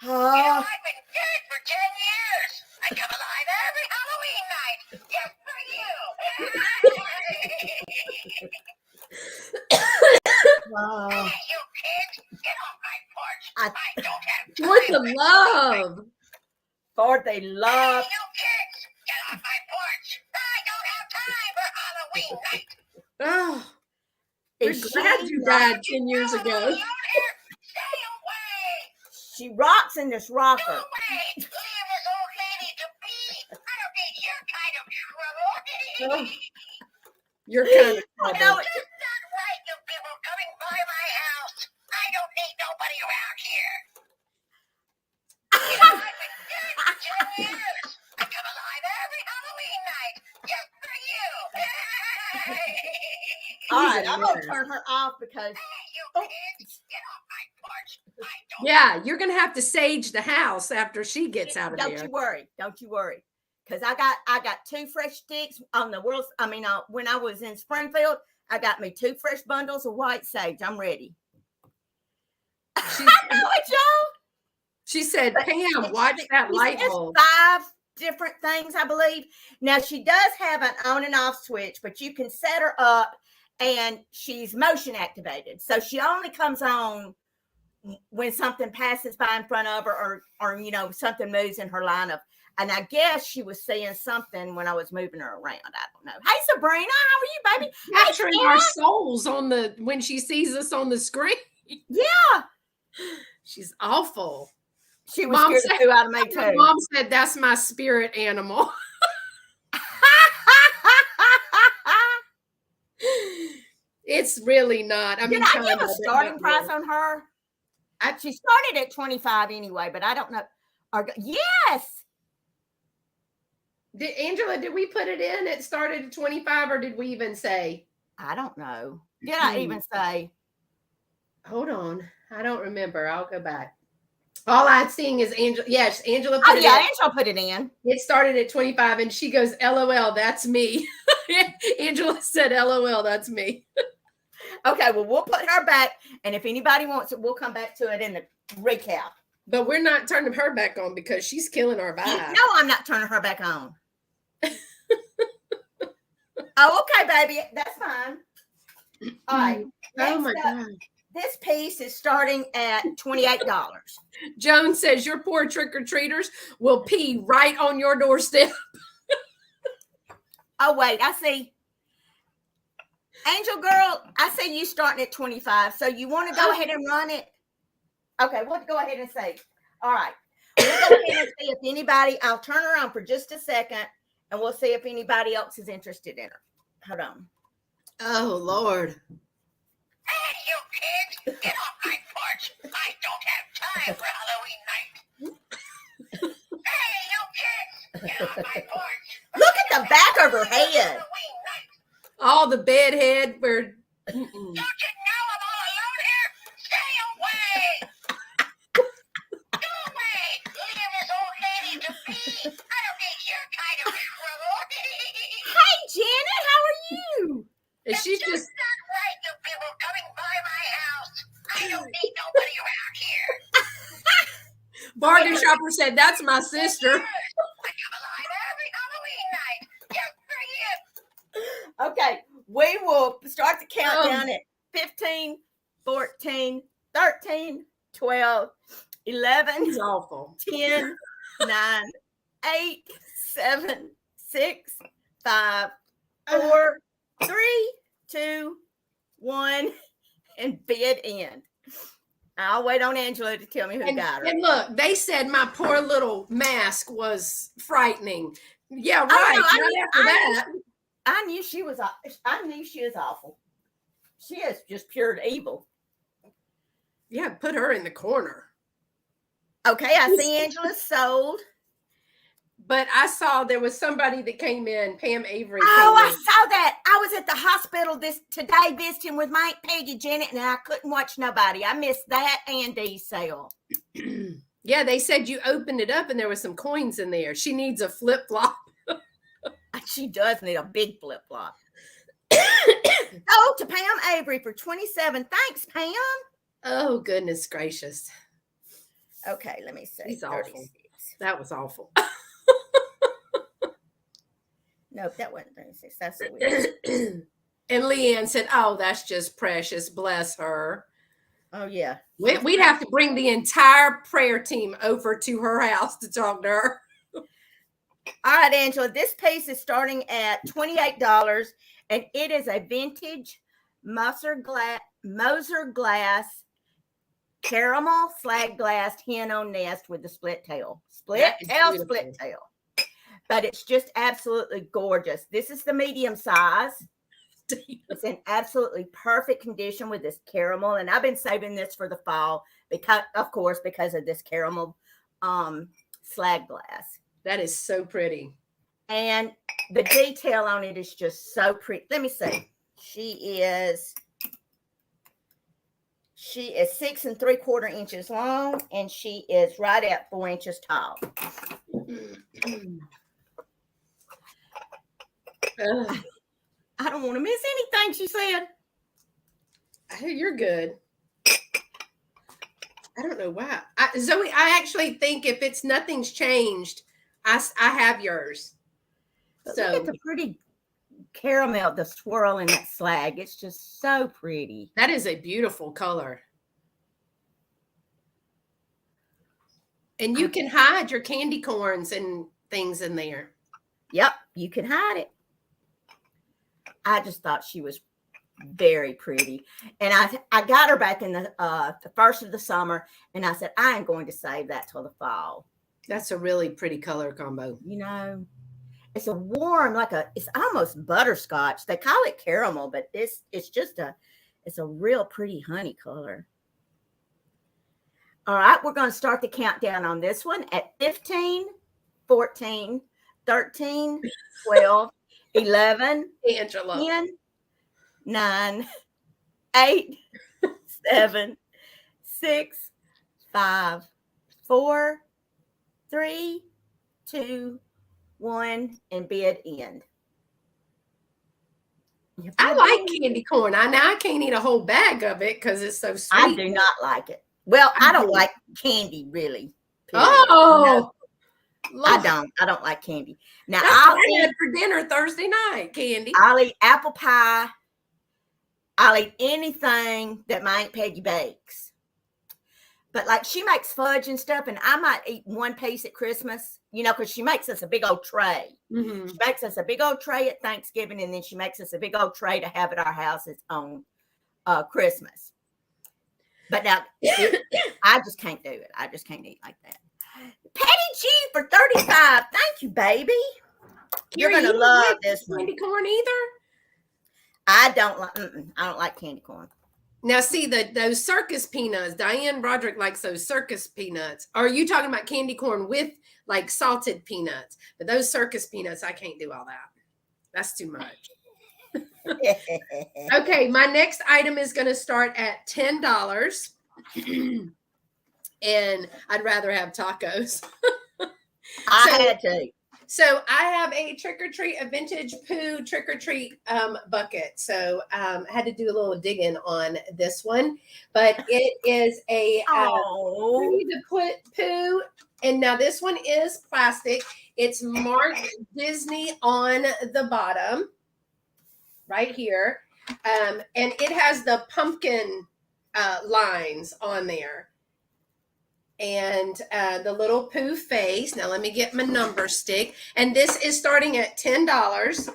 You know, I've been dead for 10 years. I come alive every Halloween night just for you. Hey, you kids, get off my porch. I don't have time. with the love. For the love. Hey, you kids, get off my porch. I don't have time for Halloween night. Oh, Is we're glad you died 10 years I'm all ago. alone here. Stay away. She rocks in this Go rocker. away. Leave this old lady to be. I don't need your kind of trouble. You're kind of I trouble. know it. It's not right, you people coming by my house. I don't need nobody around here. You know, I've been dead for 10 years. I come alive every Halloween night just for you. All right, I'm gonna turn her off because Hey, you kids, get off my porch. I don't Yeah, you're gonna have to sage the house after she gets out of don't there. you worry. Don't you worry. Because I got 2 fresh sticks on the world. I mean, when I was in Springfield, I got me 2 fresh bundles of white sage. I'm ready. I know it, y'all. She said, "Pam, watch that light bulb." 5 different things, I believe. Now she does have an on and off switch, but you can set her up, and she's motion activated, so she only comes on when something passes by in front of her, or something moves in her line of. And I guess she was seeing something when I was moving her around. I don't know. Hey, Sabrina, how are you, baby? Capturing our souls when she sees us on the screen. Yeah. She's awful. She was scared to out of me too. Mom said that's my spirit animal. It's really not. I mean, did I give a starting price on her? She started at 25 anyway, but I don't know. Yes. Angela, did we put it in? It started at 25, or did we even say? I don't know. Did I even say? Hold on. I don't remember. I'll go back. All I'm seeing is Angela. Yes, Angela put it in. Angela put it in. It started at 25, and she goes, LOL, that's me. Angela said, LOL, that's me. Okay, well, we'll put her back, and if anybody wants it, we'll come back to it in the recap. But we're not turning her back on because she's killing our vibe. No, I'm not turning her back on. Oh, okay, baby. That's fine. All right. Oh, my God. This piece is starting at $28. Joan says your poor trick-or-treaters will pee right on your doorstep. Oh, wait. I see. Angel Girl, I see you starting at 25. So you want to go ahead and run it? Okay, we'll go ahead and say. All right. We'll go ahead and see if anybody, I'll turn her on for just a second, and we'll see if anybody else is interested in her. Hold on. Oh, Lord. Hey, you kids, get off my porch. I don't have time for Halloween night. Hey, you kids, get off my porch. Look at the back of her head. Halloween night. All the bedhead were. Don't you know I'm all alone here? Stay away. Go away. Leave this old lady to me. I don't need your kind of trouble. Hey, Janet, how are you? And she's It's just. not right, you people coming by my house. I don't need nobody around here. Bargain Shopper said, that's my sister. I come alive every Halloween night. Just for you. Okay, we will start the countdown at 15, 14, 13, 12, 11, It's awful. 10, 9, 8, 7, 6, 5, 4, 3, 2, 1, and bid end. I'll wait on Angela to tell me who got her. And look, they said my poor little mask was frightening. Yeah, right. Oh, no, Right after that. I knew she was awful. She is just pure evil. Yeah, put her in the corner. Okay, I see Angela's sold. But I saw there was somebody that came in, Pam Avery. Oh, I came in. saw that. I was at the hospital today visiting with my Aunt Peggy Janet, and I couldn't watch nobody. I missed that and Dee's sale. Yeah, they said you opened it up and there was some coins in there. She needs a flip-flop. She does need a big flip-flop. Oh, to Pam Avery for 27. Thanks, Pam. Oh, goodness gracious. Okay, let me see. It's awful. That was awful. Nope, that wasn't 36. That's so weird. And Leanne said, oh, that's just precious. Bless her. Oh, yeah. We'd have to bring the entire prayer team over to her house to talk to her. All right, Angela, this piece is starting at $28, and it is a vintage Moser glass caramel slag glass hen on nest with the split tail. Split tail. But it's just absolutely gorgeous. This is the medium size. It's in absolutely perfect condition with this caramel, and I've been saving this for the fall because of this caramel slag glass. That is so pretty. And the detail on it is just so pretty. Let me see. She is 6 3/4 inches long, and she is right at 4 inches tall. I don't want to miss anything, she said. Hey, you're good. I don't know why. Zoe, I actually think if nothing's changed, I have yours. But So look at the pretty caramel, the swirl in that slag. It's just so pretty. that is a beautiful color. And you can hide your candy corns and things in there. Yep, you can hide it. I just thought she was very pretty. And I got her back in the first of the summer, and I said, I am going to save that till the fall. That's a really pretty color combo. You know, it's a warm, it's almost butterscotch. They call it caramel, but it's a real pretty honey color. All right, we're going to start the countdown on this one at 15, 14, 13, 12, 11, Angela. 10, 9, 8, 7, 6, 5, 4, 3, 2, 1, and bid end. I like candy corn. I can't eat a whole bag of it because it's so sweet. I do not like it. Well, I don't like I really. Period. Oh, I don't like candy. Now I'll eat for dinner Thursday night. Candy. I'll eat apple pie. I'll eat anything that my Aunt Peggy bakes. But like she makes fudge and stuff, and I might eat one piece at Christmas, because she makes us a big old tray. Mm-hmm. She makes us a big old tray at Thanksgiving, and then she makes us a big old tray to have at our houses on Christmas. But now I just can't do it. I just can't eat like that. Patty G for 35. Thank you, baby. You're gonna love this one. Candy corn either? I don't like candy corn. Now, see those circus peanuts. Diane Broderick likes those circus peanuts. Or are you talking about candy corn with like salted peanuts? But those circus peanuts, I can't do all that. That's too much. Okay, my next item is going to start at $10. And I'd rather have tacos. I had to. So I have a a vintage poo trick-or-treat bucket. So I had to do a little digging on this one, but it is a poo. And now this one is plastic. It's marked Disney on the bottom right here. And it has the pumpkin lines on there. And the little poo face. Now let me get my number stick. And this is starting at $10.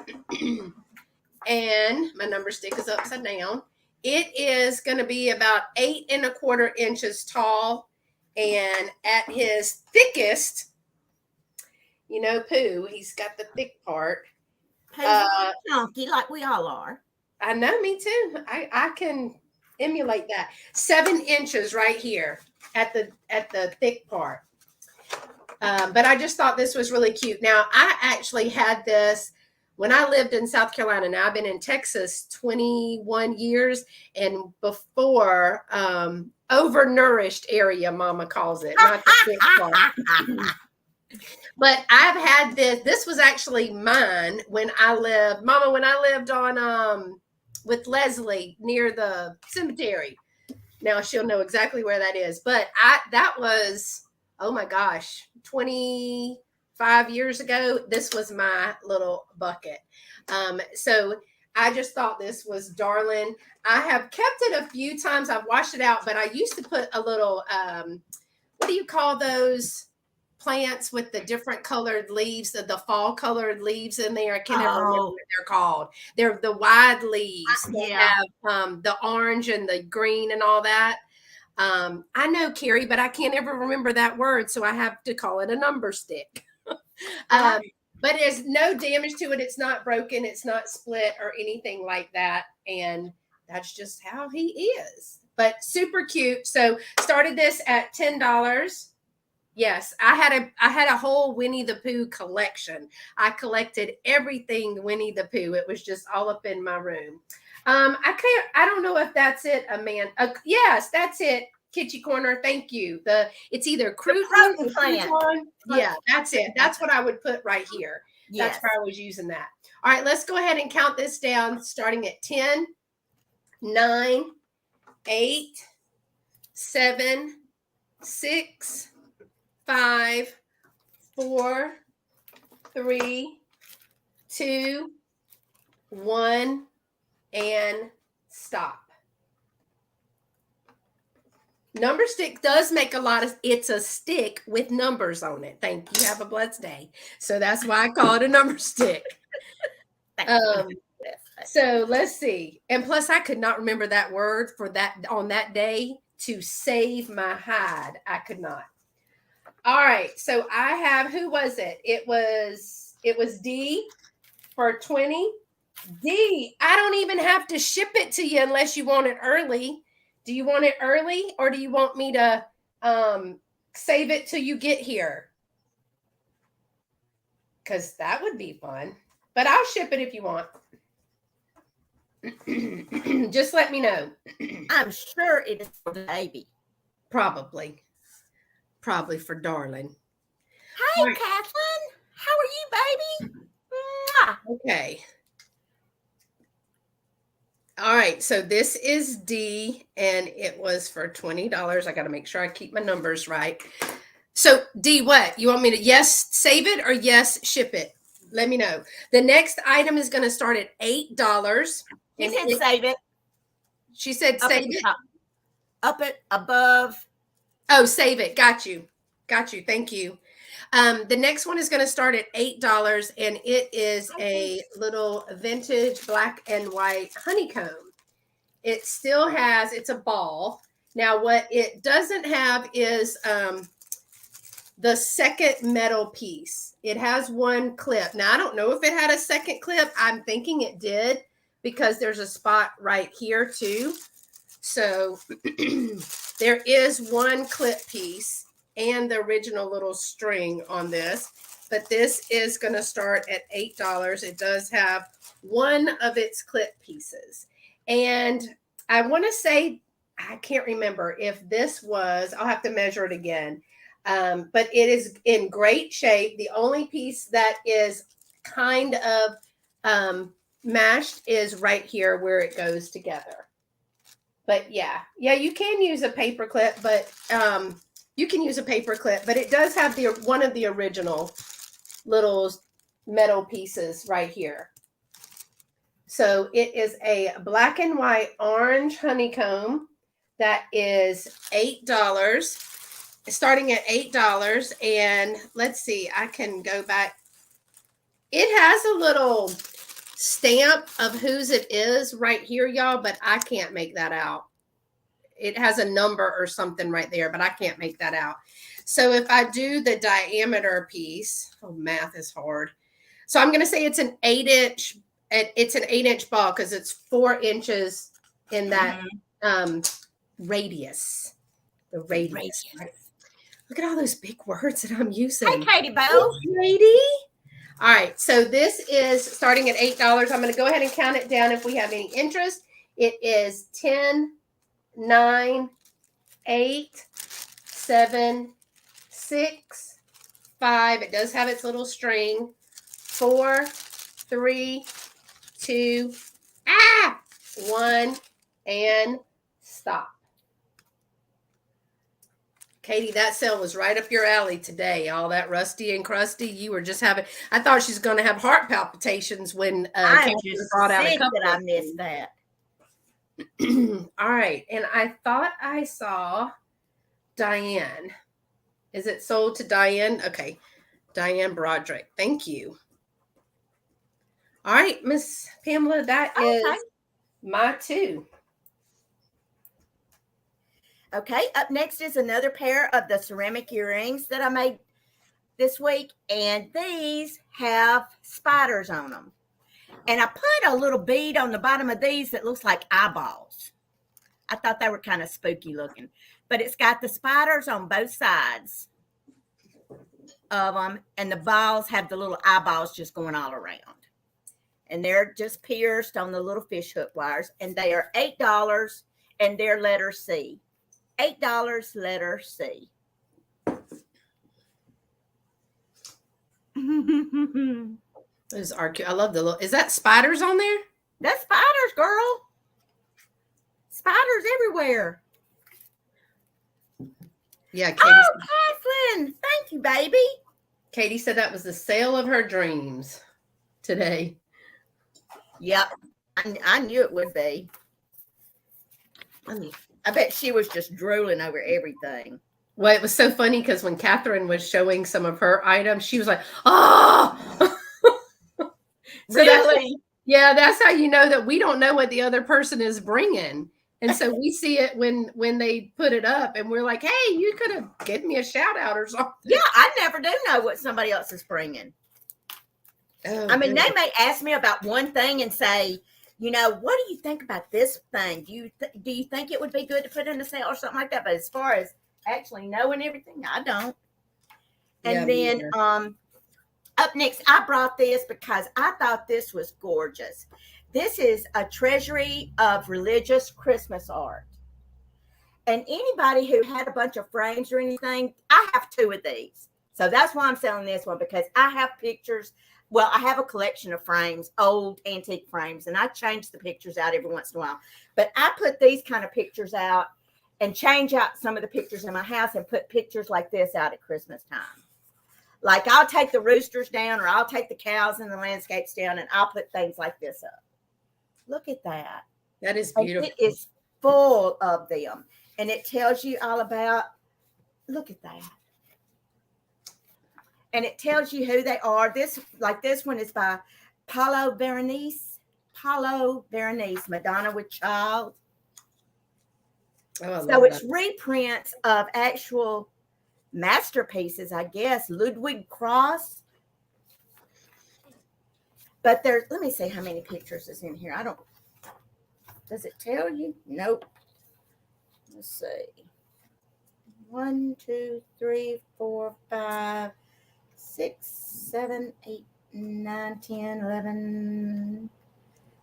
And my number stick is upside down. It is going to be about 8 1/4 inches tall. And at his thickest, poo, he's got the thick part. Chunky like we all are. I know, me too. I can emulate that. 7 inches right here at the thick part. But I just thought this was really cute. Now, I actually had this when I lived in South Carolina. Now, I've been in Texas 21 years, and before overnourished area, Mama calls it, not the thick part. But I've had this. This was actually mine when I lived on with Leslie near the cemetery. Now she'll know exactly where that is. But that was, oh my gosh, 25 years ago. This was my little bucket. So I just thought this was darling. I have kept it a few times. I've washed it out, but I used to put a little, what do you call those plants with the different colored leaves, the fall colored leaves in there? I can't ever remember what they're called. They're the wide leaves that have the orange and the green and all that. I know, Carrie, but I can't ever remember that word, so I have to call it a number stick. But there's no damage to it. It's not broken. It's not split or anything like that. And that's just how he is. But super cute. So started this at $10. Yes, I had a whole Winnie the Pooh collection. I collected everything Winnie the Pooh. It was just all up in my room. I don't know if that's it, Amanda. Yes, that's it. Kitschy Corner, thank you. It's either crouton or crouton. Yeah, that's it. That's what I would put right here. Yes. That's where I was using that. All right, let's go ahead and count this down, starting at 10, 9, 8, 7, 6, 5, 4, 3, 2, 1, and stop. Number stick does make a lot of, it's a stick with numbers on it. Thank you. Have a blessed day. So that's why I call it a number stick. So let's see. And plus I could not remember that word for that on that day to save my hide. I could not. All right. So I have, who was it? It was D for 20. D, I don't even have to ship it to you unless you want it early. Do you want it early or do you want me to save it till you get here? Because that would be fun. But I'll ship it if you want. Just let me know. I'm sure it is for the baby. Probably for darling. Hey, right. Kathleen. How are you, baby? Mwah. Okay. All right, so this is D, and it was for $20. I got to make sure I keep my numbers right. So D, what? You want me to yes, save it or yes, ship it? Let me know. The next item is going to start at $8. You said save it. She said save it. Up it above. Oh, save it. Got you. Thank you. The next one is going to start at $8, and it is a little vintage black and white honeycomb. It still has, it's a ball. Now, what it doesn't have is the second metal piece. It has one clip. Now, I don't know if it had a second clip. I'm thinking it did because there's a spot right here too. So there is one clip piece and the original little string on this, but this is going to start at $8. It does have one of its clip pieces. And I want to say, I can't remember if this was, I'll have to measure it again. But it is in great shape. The only piece that is kind of mashed is right here where it goes together. But yeah, you can use a paper clip, but it does have one of the original little metal pieces right here. So it is a black and white orange honeycomb that is $8, starting at $8. And let's see, I can go back. It has a little stamp of whose it is right here, y'all, but I can't make that out. It has a number or something right there, but I can't make that out. So if I do the diameter piece, oh, math is hard. So I'm going to say it's an 8-inch. It's an 8-inch ball because it's 4 inches in that radius. The radius. Right? Look at all those big words that I'm using. Hey, Katie Bo. Lady. All right. So this is starting at $8. I'm going to go ahead and count it down if we have any interest. It is 10, 9, 8, 7, 6, 5. It does have its little string. 4, 3, 2, 1, and stop. Katie, that sale was right up your alley today. All that rusty and crusty. You were just having, I thought she's going to have heart palpitations when I'm just brought out a couple that I missed that. All right. And I thought I saw Diane. Is it sold to Diane? Okay. Diane Broderick. Thank you. All right, Miss Pamela, that is my 2. Okay, up next is another pair of the ceramic earrings that I made this week. And these have spiders on them. And I put a little bead on the bottom of these that looks like eyeballs. I thought they were kind of spooky looking. But it's got the spiders on both sides of them. And the balls have the little eyeballs just going all around. And they're just pierced on the little fish hook wires. And they are $8 and they're letter C. $8 letter C. Those are cute. I love the little, is that spiders on there? That's spiders, girl. Spiders everywhere. Yeah. Katie Kathleen. Thank you, baby. Katie said that was the sale of her dreams today. Yep. I knew it would be. I bet she was just drooling over everything. Well, it was so funny because when Catherine was showing some of her items, she was like, "Oh!" So Really? that's how you know that we don't know what the other person is bringing. And so we see it when they put it up, and we're like, "Hey, you could have given me a shout out or something." Yeah, I never do know what somebody else is bringing. Oh, I mean, goodness. they may ask me about one thing and say, what do you think about this thing? Do you think it would be good to put in a sale or something like that? But as far as actually knowing everything, I don't. Yeah, And me then either. up next, I brought this because I thought this was gorgeous. This is a treasury of religious Christmas art. And anybody who had a bunch of frames or anything, I have 2 of these. So that's why I'm selling this one, because I have pictures. Well, I have a collection of frames, old antique frames, and I change the pictures out every once in a while. But I put these kind of pictures out and change out some of the pictures in my house and put pictures like this out at Christmas time. Like I'll take the roosters down, or I'll take the cows and the landscapes down, and I'll put things like this up. Look at that. That is And beautiful. it is full of them. And it tells you all about, look at that. And it tells you who they are. This one is by Paulo Veronese, Madonna with Child. Oh, So it's reprints of actual masterpieces, I guess. Ludwig Cross. But let me see how many pictures is in here. Does it tell you? Nope. Let's see. 1, 2, 3, 4, 5, 6, 7, 8, 9, 10, 11,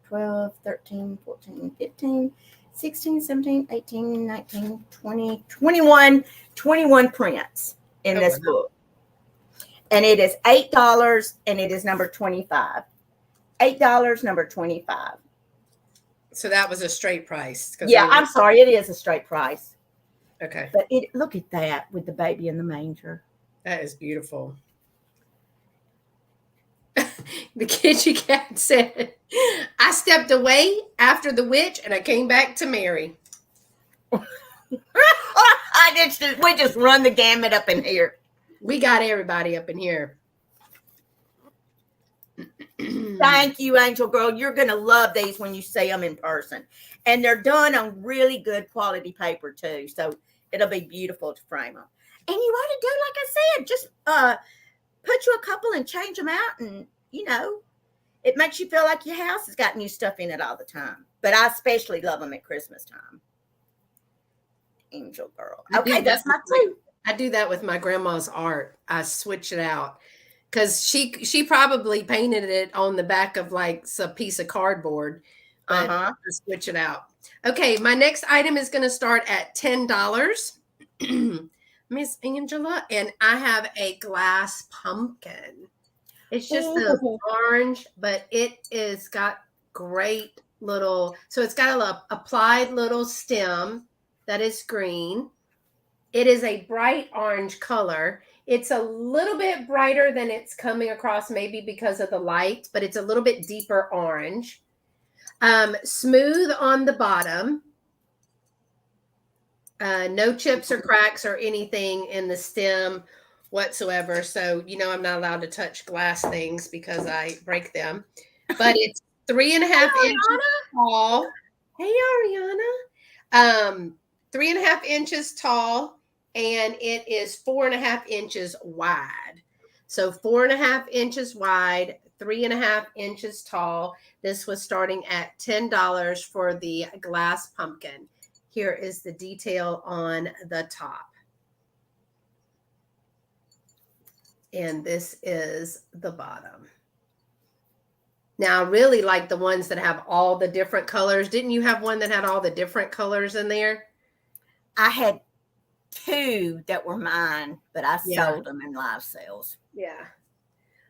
12, 13, 14, 15, 16, 17, 18, 19, 20, 21 prints in this book. And it is $8, and it is number 25. $8, number 25. So that was a straight price. Yeah, I'm sorry. It is a straight price. Okay. But look at that with the baby in the manger. That is beautiful. The kitchen cat said, "I stepped away after the witch and I came back to Mary." We just run the gamut up in here. We got everybody up in here. Thank you, Angel Girl. You're going to love these when you see them in person. And they're done on really good quality paper, too. So it'll be beautiful to frame them. And you want to do, like I said, just put you a couple and change them out. And, it makes you feel like your house has got new stuff in it all the time. But I especially love them at Christmas time. Angel Girl. Okay, that's my 2. I do that with my grandma's art. I switch it out. Because she probably painted it on the back of like a piece of cardboard, but I switch it out. Okay, my next item is going to start at $10, Miss Angela, and I have a glass pumpkin. It's just the orange, but it is got great little. So it's got a applied little stem that is green. It is a bright orange color. It's a little bit brighter than it's coming across, maybe because of the light, but it's a little bit deeper orange. Smooth on the bottom. No chips or cracks or anything in the stem whatsoever. So, I'm not allowed to touch glass things because I break them. But it's 3.5 inches tall. Hey, Ariana. 3.5 inches tall. And it is 4.5 inches wide. So 4.5 inches wide, 3.5 inches tall. This was starting at $10 for the glass pumpkin. Here is the detail on the top. And this is the bottom. Now, I really like the ones that have all the different colors. Didn't you have one that had all the different colors in there? I had 2 that were mine, but I sold them in live sales. Yeah.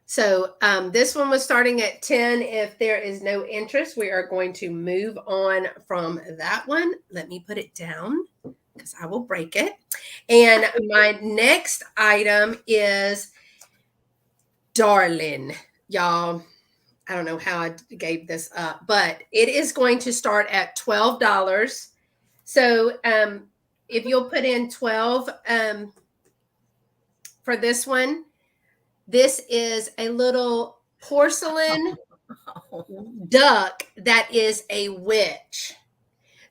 So this one was starting at 10. If there is no interest, we are going to move on from that one. Let me put it down because I will break it. And my next item is Darling. Y'all, I don't know how I gave this up, but it is going to start at $12. So if you'll put in 12 for this one, this is a little porcelain duck that is a witch.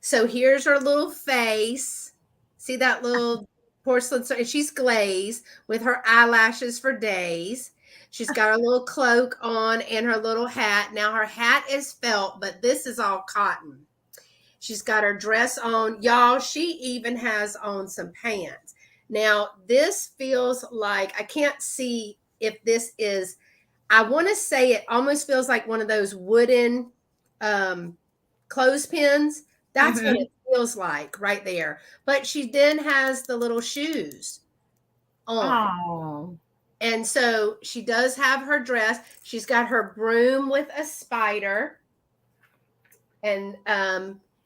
So here's her little face. See that little porcelain? So she's glazed with her eyelashes for days. She's got her little cloak on and her little hat. Now her hat is felt, but this is all cotton. She's got her dress on. Y'all, she even has on some pants. Now, this feels like, I can't see if this is, I want to say it almost feels like one of those wooden clothespins. That's what it feels like right there. But she then has the little shoes on. Oh. And so she does have her dress. She's got her broom with a spider. And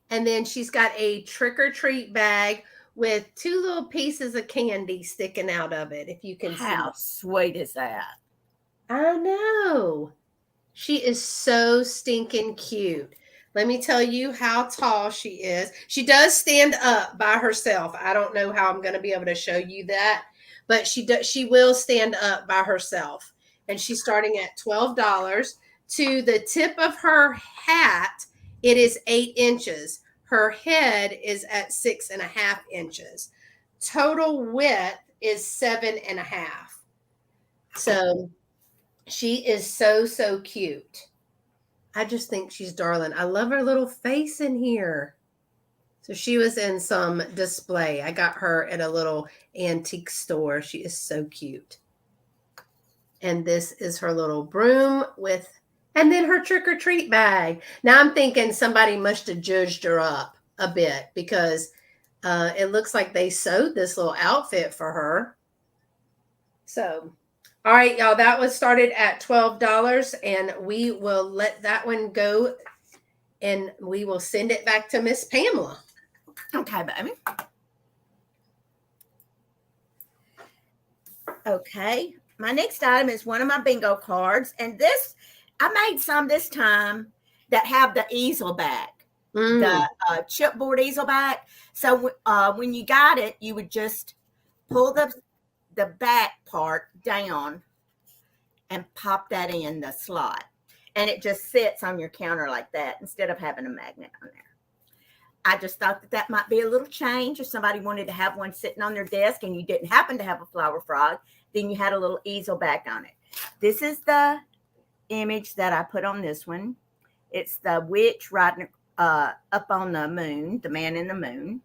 then she's got a trick-or-treat bag with 2 little pieces of candy sticking out of it, if you can see. How sweet is that? I know. She is so stinking cute. Let me tell you how tall she is. She does stand up by herself. I don't know how I'm going to be able to show you that, but she will stand up by herself. And she's starting at $12. To the tip of her hat, it is 8 inches. Her head is at 6.5 inches. Total width is 7.5. So she is so, so cute. I just think she's darling. I love her little face in here. So she was in some display. I got her at a little antique store. She is so cute. And this is her little broom with, and then her trick-or-treat bag. Now I'm thinking somebody must have judged her up a bit because it looks like they sewed this little outfit for her. So, all right, y'all, that was started at $12, and we will let that one go, and we will send it back to Miss Pamela. Okay, baby. Okay, my next item is one of my bingo cards, and this, I made some this time that have the easel back, the chipboard easel back. So when you got it, you would just pull the back part down and pop that in the slot, and it just sits on your counter like that instead of having a magnet on there. I just thought that might be a little change if somebody wanted to have one sitting on their desk and you didn't happen to have a flower frog, then you had a little easel back on it. This is the image that I put on this one. It's the witch riding up on the moon, the man in the moon.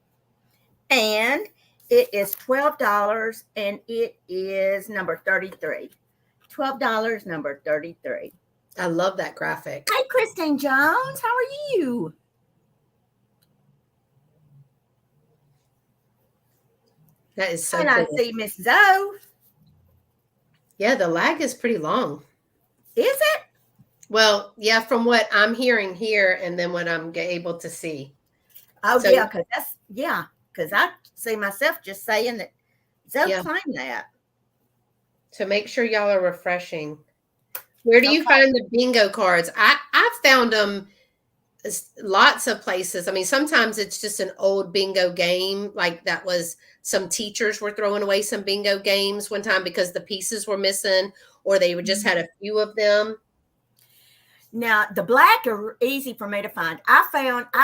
And it is $12, and it is number 33. $12, number 33. I love that graphic. Hi, Christine Jones. How are you? That is so And cool. I see Miss Zoe. Yeah, the lag is pretty long. Is it? Well, yeah, from what I'm hearing here and then what I'm able to see. Oh, So- yeah, because I see myself just saying that Zoe claimed that. So make sure y'all are refreshing. Where do you Okay. find the bingo cards? I've found them lots of places. I mean, sometimes it's just an old bingo game, like that was some teachers were throwing away some bingo games one time because the pieces were missing, or they just had a few of them. Now, the black are easy for me to find. I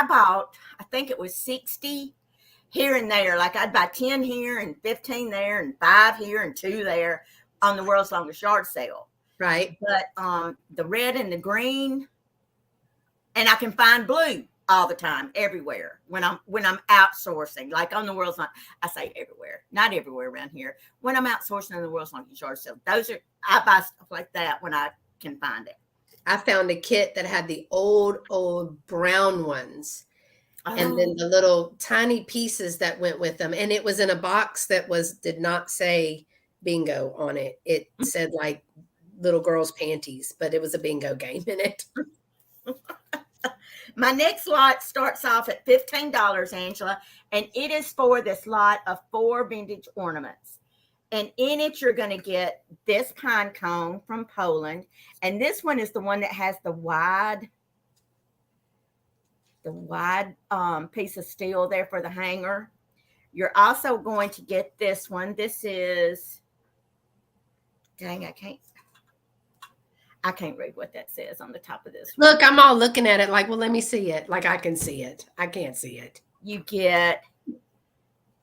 bought, I think it was 60 here and there. Like I'd buy 10 here and 15 there and 5 here and 2 there on the world's longest yard sale. Right. But the red and the green, and I can find blue all the time, everywhere. When I'm outsourcing, like on the world's long, I say everywhere, not everywhere around here. When I'm outsourcing on the world's longest yard sale, I buy stuff like that when I can find it. I found a kit that had the old brown ones. And then the little tiny pieces that went with them. And it was in a box that did not say bingo on it. It said like little girl's panties, but it was a bingo game in it. My next lot starts off at $15, Angela, and it is for this lot of 4 vintage ornaments. And in it, you're going to get this pine cone from Poland. And this one is the one that has the wide the wide piece of steel there for the hanger. You're also going to get this one. This is, dang, I can't read what that says on the top of this one. Look, I'm all looking at it like, well, let me see it. Like I can see it. I can't see it. You get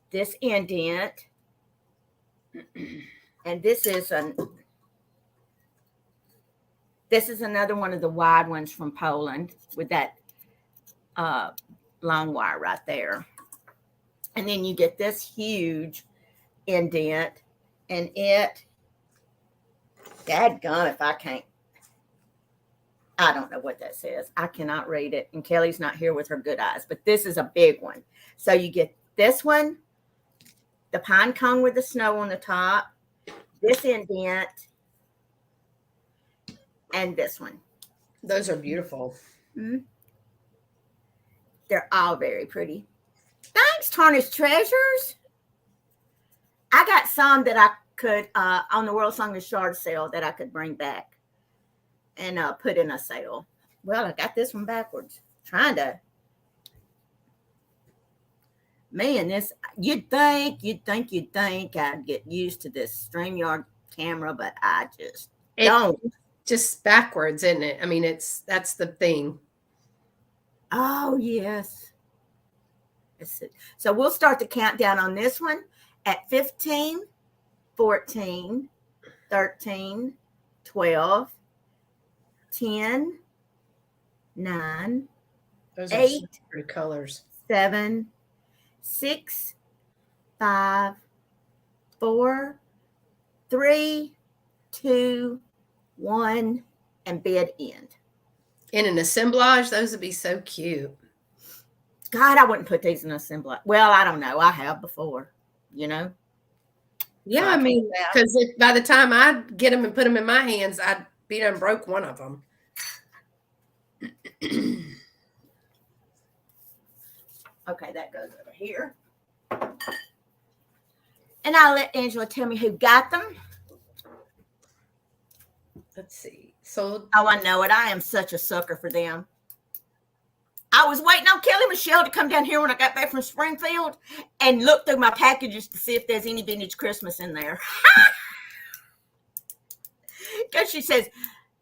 this indent, and this is another one of the wide ones from Poland with that long wire right there. And then you get this huge indent, and dadgum if I don't know what that says. I cannot read it. And Kelly's not here with her good eyes, but this is a big one. So you get this one, the pine cone with the snow on the top, this indent, and this one. Those are beautiful. Mm-hmm. They're all very pretty. Thanks, Tarnished Treasures. I got some that I could, on the World Song of Shard sale, that I could bring back and put in a sale. Well, I got this one backwards. Trying to. Man, this, you'd think I'd get used to this StreamYard camera, but I just don't. Just backwards, isn't it? I mean, that's the thing. Oh, yes. So we'll start the countdown on this one at 15, 14, 13, 12, 10, 9, Those 8, are pretty colors. 7, 6, 5, 4, 3, 2, 1, and bid end. In an assemblage, those would be so cute. God, I wouldn't put these in assemblage. Well, I don't know. I have before, Yeah, So I mean, because by the time I get them and put them in my hands, I'd be done broke one of them. Okay, that goes over here. And I'll let Angela tell me who got them. Let's see. So, Oh, I know it. I am such a sucker for them. I was waiting on Kelly Michelle to come down here when I got back from Springfield and look through my packages to see if there's any vintage Christmas in there. Because she says,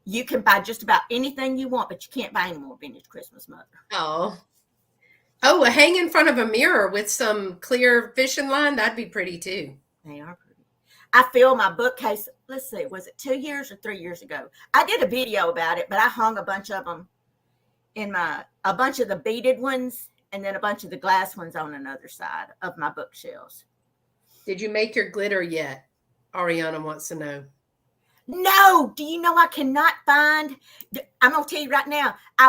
you can buy just about anything you want, but you can't buy any more vintage Christmas, Mother. oh, a hang in front of a mirror with some clear fishing line, that'd be pretty too. They are pretty. I filled my bookcase, let's see, was it 2 years or 3 years ago? I did a video about it, but I hung a bunch of them a bunch of the beaded ones and then a bunch of the glass ones on another side of my bookshelves. Did you make your glitter yet? Ariana wants to know. No, do you know I cannot find, I'm going to tell you right now, I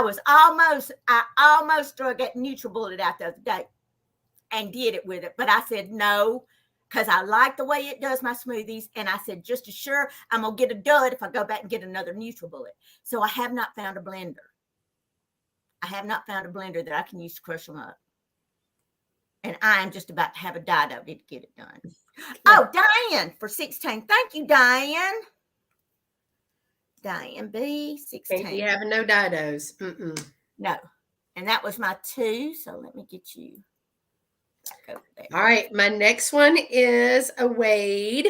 almost drug that NutriBullet out the other day and did it with it, but I said no, because I like the way it does my smoothies, and I said just as sure I'm going to get a dud if I go back and get another NutriBullet. So I have not found a blender. I have not found a blender that I can use to crush them up. And I am just about to have a dido to get it done. Oh, Diane for 16. Thank you, Diane. Diane B, 16. Can't be having no didos. Mm-mm. No. And that was my 2. So let me get you back over there. All right. My next one is a Wade.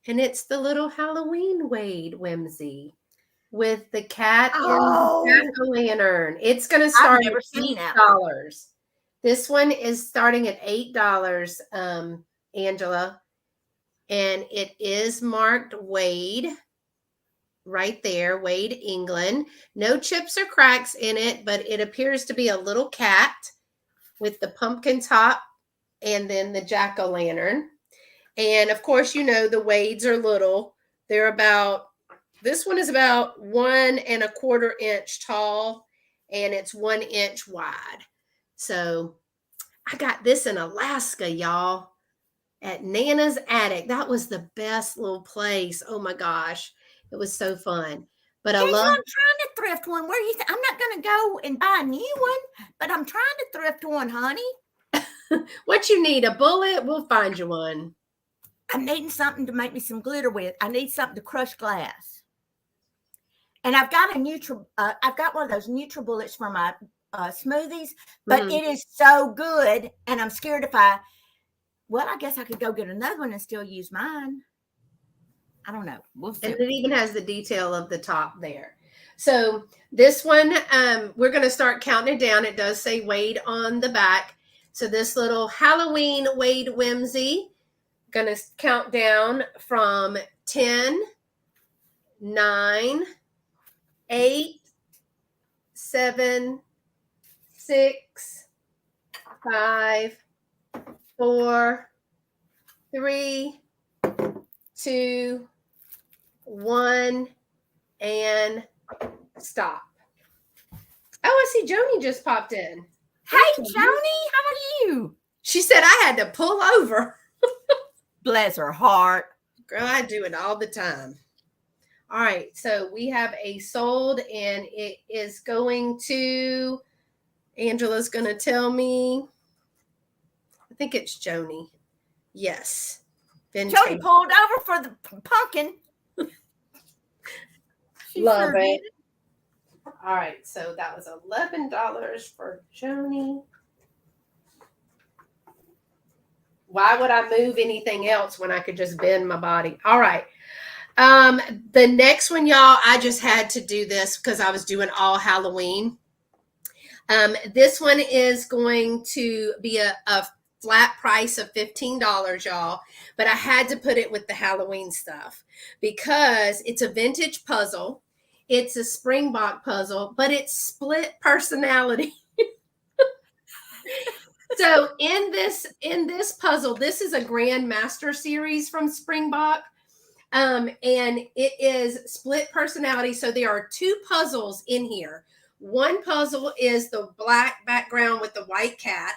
And it's the little Halloween Wade whimsy with the cat and the jack-o'-lantern. It's going to start at $8. This one is starting at $8, Angela. And it is marked Wade right there, Wade, England. No chips or cracks in it, but it appears to be a little cat with the pumpkin top and then the jack-o'-lantern. And of course, you know, the Wades are little. They're about, this one is about 1 1/4 inch tall and it's 1 inch wide. So I got this in Alaska, y'all, at Nana's Attic. That was the best little place. Oh my gosh. It was so fun. But I'm trying to thrift one. Where you? I'm not going to go and buy a new one, but I'm trying to thrift one, honey. What you need? A bullet? We'll find you one. I'm needing something to make me some glitter with. I need something to crush glass. And I've got I've got one of those NutriBullets for my smoothies, but Mhm. it is so good. And I'm scared if I guess I could go get another one and still use mine. I don't know. We'll see. And it even has the detail of the top there. So this one, we're going to start counting it down. It does say Wade on the back. So this little Halloween Wade Whimsy, going to count down from 10, 9, 8, 7, 6, 5, 4, 3, 2, 1, and stop. Oh, I see Joni just popped in. Hey, Joni, how are you? She said I had to pull over. Bless her heart. Girl, I do it all the time. All right, so we have a sold, and it is going to, Angela's going to tell me, I think it's Joni. Yes. Joni pulled over for the pumpkin. Love it. All right, so that was $11 for Joni. Why would I move anything else when I could just bend my body? All right. The next one, y'all, I just had to do this because I was doing all Halloween. This one is going to be a flat price of $15, y'all, but I had to put it with the Halloween stuff because it's a vintage puzzle. It's a Springbok puzzle, but it's split personality. So in this puzzle, this is a Grand Master series from Springbok. And it is split personality. So there are two puzzles in here. One puzzle is the black background with the white cat.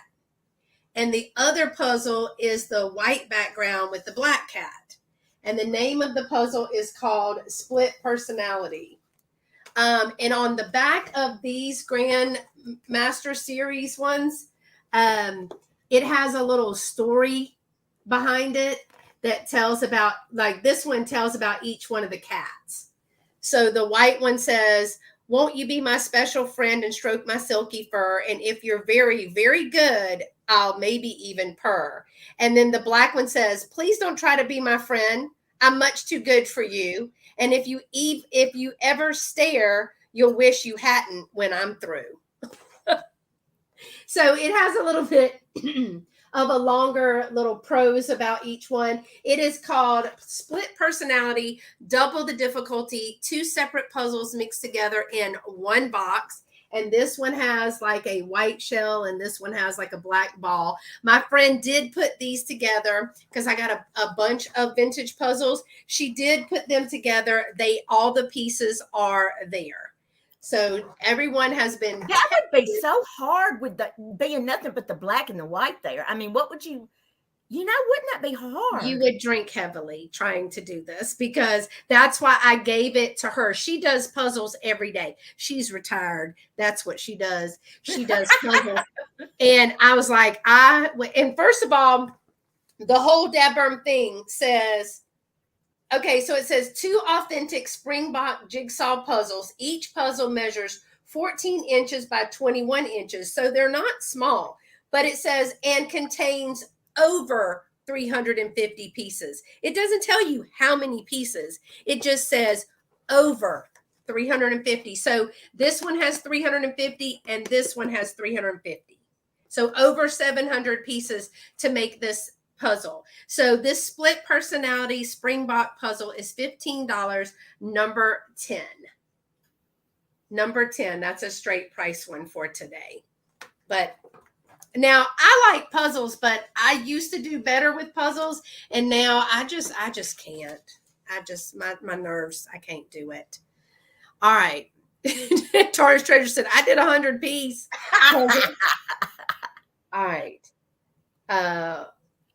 And the other puzzle is the white background with the black cat. And the name of the puzzle is called Split Personality. And on the back of these Grand Master Series ones, it has a little story behind it that tells about, like this one tells about each one of the cats. So the white one says, "Won't you be my special friend and stroke my silky fur? And if you're very, very good, I'll maybe even purr." And then the black one says, "Please don't try to be my friend. I'm much too good for you. And if you ever stare, you'll wish you hadn't when I'm through." So it has a little bit of a longer little prose about each one. It is called Split Personality, Double the Difficulty, 2 separate puzzles mixed together in one box. And this one has like a white shell and this one has like a black ball. My friend did put these together because I got a bunch of vintage puzzles. She did put them together. All the pieces are there. So everyone has been. That would be so hard with the being nothing but the black and the white there. I mean, what would wouldn't that be hard? You would drink heavily trying to do this because that's why I gave it to her. She does puzzles every day. She's retired. That's what she does. She does puzzles. And I was like, and first of all, the whole Dabburn thing says, okay, so it says 2 authentic Springbok jigsaw puzzles. Each puzzle measures 14 inches by 21 inches. So they're not small, but it says, and contains over 350 pieces. It doesn't tell you how many pieces. It just says over 350. So this one has 350 and this one has 350. So over 700 pieces to make this puzzle. So this Split Personality Springbok puzzle is $15, number 10. Number 10. That's a straight price one for today. But now I like puzzles, but I used to do better with puzzles, and now I just can't. My nerves, I can't do it. All right. Taurus Treasure said, I did 100 piece. All right.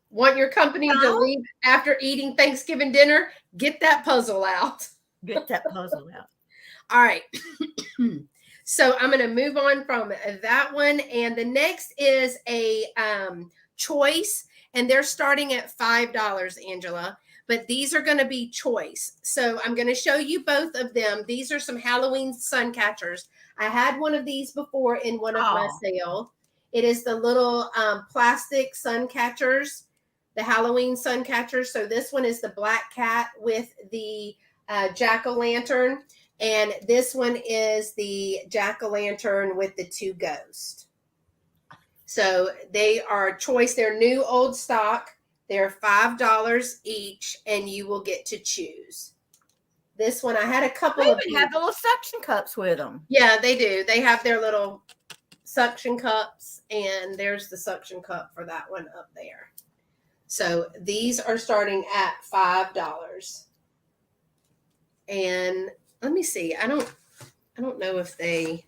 Want your company to leave after eating Thanksgiving dinner? Get that puzzle out. Get that puzzle out. All right. So I'm going to move on from that one. And the next is a choice. And they're starting at $5, Angela. but these are going to be choice. So I'm going to show you both of them. These are some Halloween sun catchers. I had one of these before in one of my sales. It is the little plastic sun catchers, the Halloween sun catchers. So this one is the black cat with the jack-o'-lantern. And this one is the jack-o'-lantern with the two ghosts. So they are choice. They're new old stock. They're $5 each, and you will get to choose. This one, I had a couple of. They even have little suction cups with them. Yeah, they do. They have their little suction cups, and there's the suction cup for that one up there. So these are starting at $5. And let me see. I don't know if they.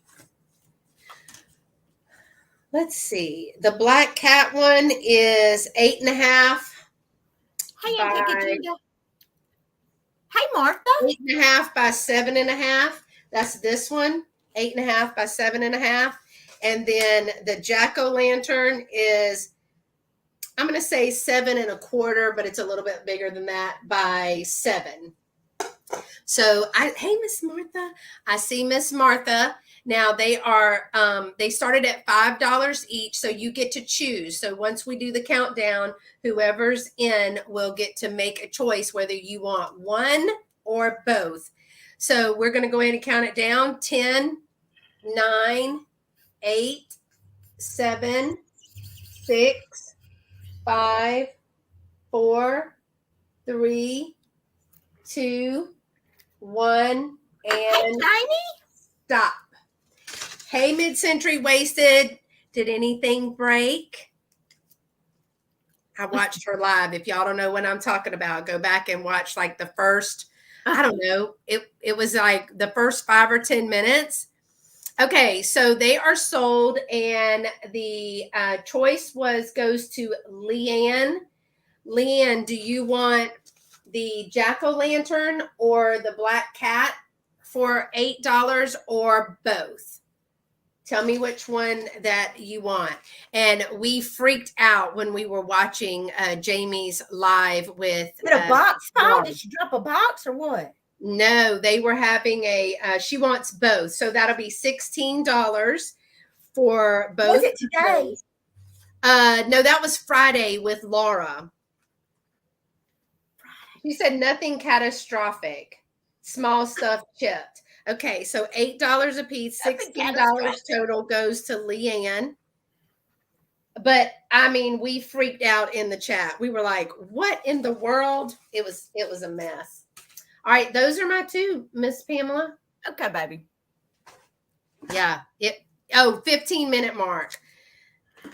Let's see. The black cat one is 8.5. Hey, hey, Martha. 8.5 by 7.5. That's this one. 8.5 by 7.5. And then the jack-o'-lantern is, I'm going to say 7.25, but it's a little bit bigger than that, by 7. So hey, Miss Martha. I see Miss Martha. Now they are, they started at $5 each, so you get to choose. So once we do the countdown, whoever's in will get to make a choice whether you want one or both. So we're going to go ahead and count it down. 10, 9, 8, 7, 6, 5, 4, 3, 2, 1, and Hey, Tiny. stop. Hey, Mid-Century Wasted. Did anything break? I watched her live. If y'all don't know what I'm talking about, go back and watch like the first, I don't know. It was like the first 5 or 10 minutes. Okay, so they are sold, and the choice goes to Leanne. Leanne, do you want the jack-o'-lantern or the black cat for $8 or both? Tell me which one that you want. And we freaked out when we were watching Jamie's live with. Did a box fall? Did she drop a box or what? No, they were having she wants both. So that'll be $16 for both. Was it today? No, that was Friday with Laura. She said nothing catastrophic. Small stuff chipped. Okay, so $8 a piece, $16 total goes to Leanne. But I mean, we freaked out in the chat. We were like, "What in the world?" It was a mess. All right, those are my two, Miss Pamela. Okay, baby. Yeah. 15-minute mark.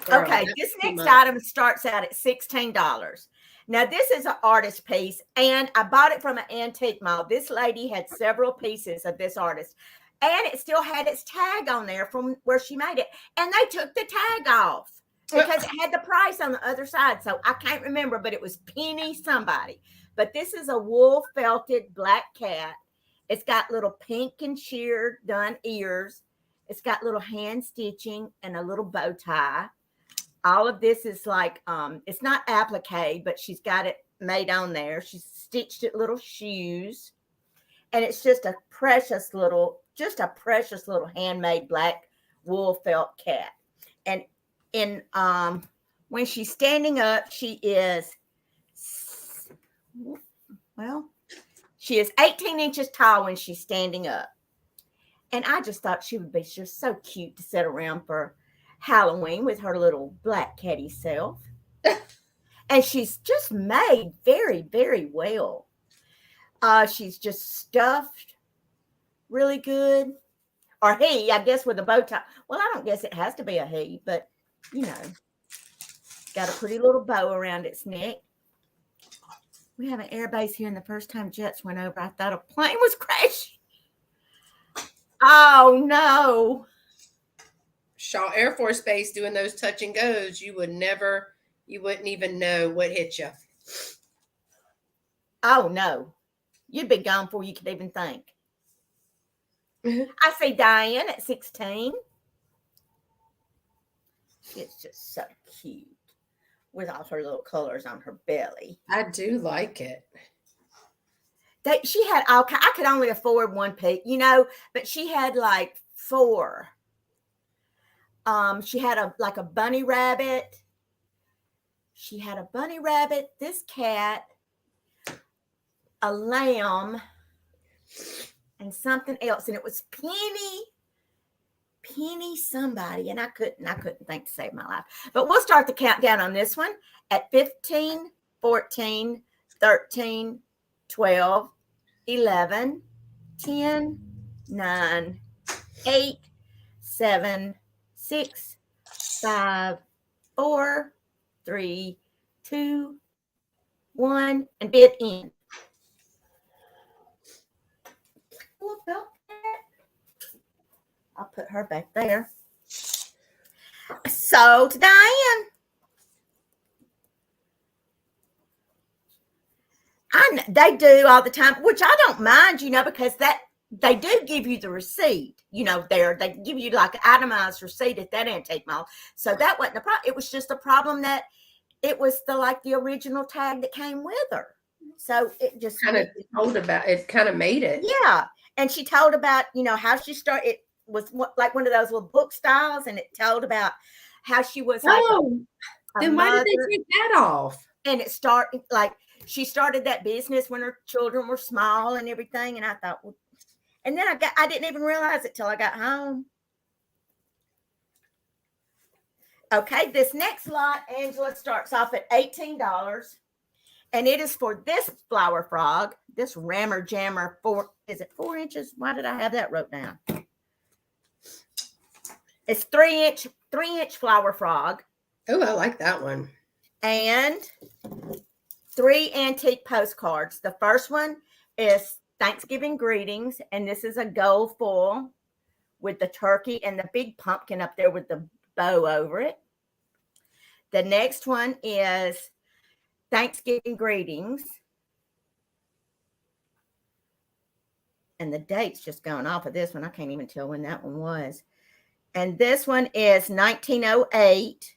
Girl, okay, this next item starts out at $16. Now, this is an artist piece, and I bought it from an antique mall. This lady had several pieces of this artist, and it still had its tag on there from where she made it. And they took the tag off because it had the price on the other side. So I can't remember, but it was Penny somebody. But this is a wool felted black cat. It's got little pink and sheer done ears. It's got little hand stitching and a little bow tie. All of this is like, it's not applique, but she's got it made on there. She's stitched it little shoes. And it's just a precious little handmade black wool felt cat. And when she's standing up, she is 18 inches tall when she's standing up. And I just thought she would be just so cute to sit around for Halloween with her little black catty self. And she's just made very, very well. She's just stuffed really good. Or he, I guess, with a bow tie. Well, I don't guess it has to be a he, but, you know, got a pretty little bow around its neck. We have an air base here, and the first time jets went over, I thought a plane was crashing. Oh, no. Shaw Air Force Base doing those touch and goes, you wouldn't even know what hit you. Oh, no. You'd be gone before you could even think. I see Diane at 16. It's just so cute. with all her little colors on her belly. I do like it. She had all. I could only afford one piece, but she had like 4. She had a bunny rabbit. She had a bunny rabbit, this cat, a lamb, and something else. And it was Penny somebody. And I couldn't think to save my life. But we'll start the countdown on this one at 15, 14, 13, 12, 11, 10, 9, 8, 7, 6, 5, 4, 3, 2, 1, and bid in. I'll put her back there. So to Diane. They do all the time, which I don't mind, because they do give you the receipt, they give you like an itemized receipt at that antique mall. So that wasn't the problem. It was just a problem that it was the original tag that came with her. So it just kind of told about it, kind of made it. Yeah. And she told about, how she started. It was like one of those little book styles, and it told about how she was like then why did they take that off? And it started she started that business when her children were small and everything. And I thought, and then I didn't even realize it till I got home. Okay, this next lot, Angela, starts off at $18. And it is for this flower frog, this rammer jammer, 4 inches? Why did I have that wrote down? It's 3-inch flower frog. Oh, I like that one. And 3 antique postcards. The first one is Thanksgiving greetings, and this is a gold foil with the turkey and the big pumpkin up there with the bow over it. The next one is Thanksgiving greetings. And the date's just gone off of this one. I can't even tell when that one was. And this one is 1908,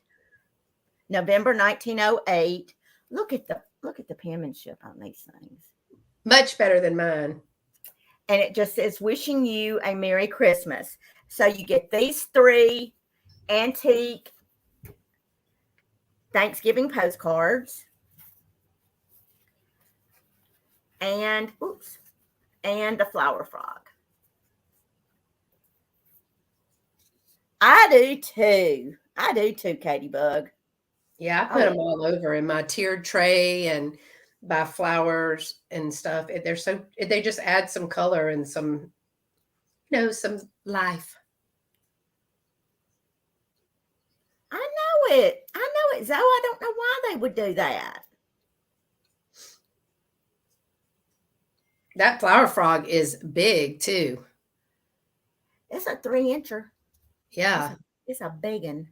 November 1908. Look at the penmanship on these things. Much better than mine. And it just says, wishing you a Merry Christmas. So you get these 3 antique Thanksgiving postcards. And the flower frog. I do too, Katie Bug. Yeah, I put them all over in my tiered tray and by flowers and stuff. They just add some color and some, some life. I know it, Zoe. I don't know why they would do that. That flower frog is big too. It's a 3-incher. Yeah. It's a big one.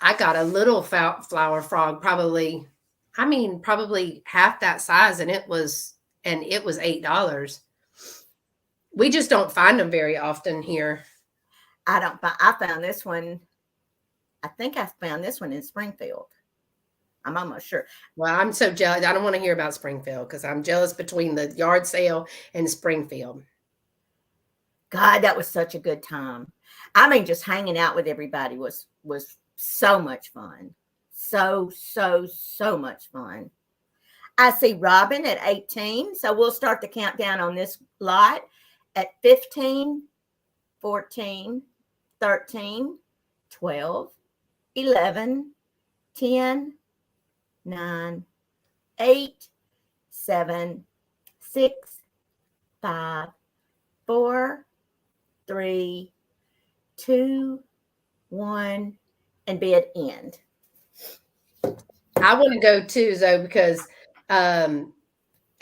I got a little flower frog, probably half that size, and it was $8. We just don't find them very often here. I found this one. I think I found this one in Springfield. I'm almost sure. Well, I'm so jealous. I don't want to hear about Springfield because I'm jealous between the yard sale and Springfield. God, that was such a good time. I mean, just hanging out with everybody was so much fun. So much fun. I see Robin at 18. So we'll start the countdown on this lot at 15, 14, 13, 12, 11, 10, 9, 8, 7, 6, 5, 4, 3, 2, 1, and bid end. I want to go too, Zoe, because and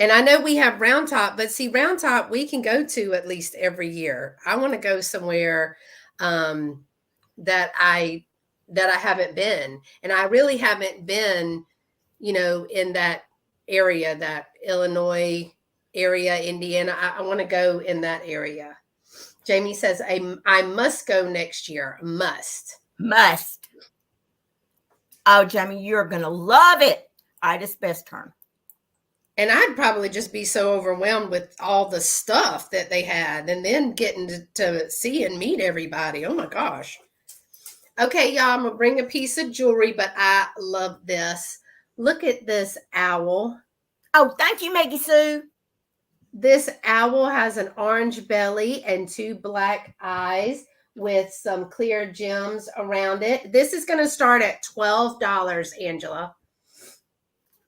I know we have Round Top, but see, Round Top we can go to at least every year. I want to go somewhere that I haven't been, and I really haven't been, in that area, that Illinois area, Indiana. I want to go in that area. Jamie says, I must go next year. Must. Oh, Jamie, you're going to love it. All right, it's Beth's turn. And I'd probably just be so overwhelmed with all the stuff that they had and then getting to see and meet everybody. Oh my gosh. Okay, y'all, I'm going to bring a piece of jewelry, but I love this. Look at this owl. Oh, thank you, Maggie Sue. This owl has an orange belly and 2 black eyes with some clear gems around it. This is going to start at $12, Angela.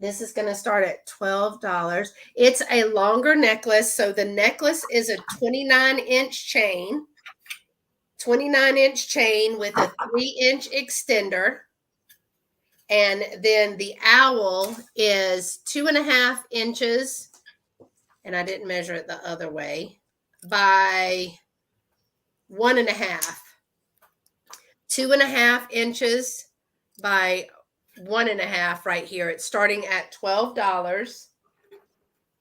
This is going to start at $12. It's a longer necklace. So the necklace is a 29-inch chain, 29-inch chain with a 3-inch extender. And then the owl is 2.5 inches. And I didn't measure it the other way, by 1.5. 2.5 inches by 1.5 right here. It's starting at $12.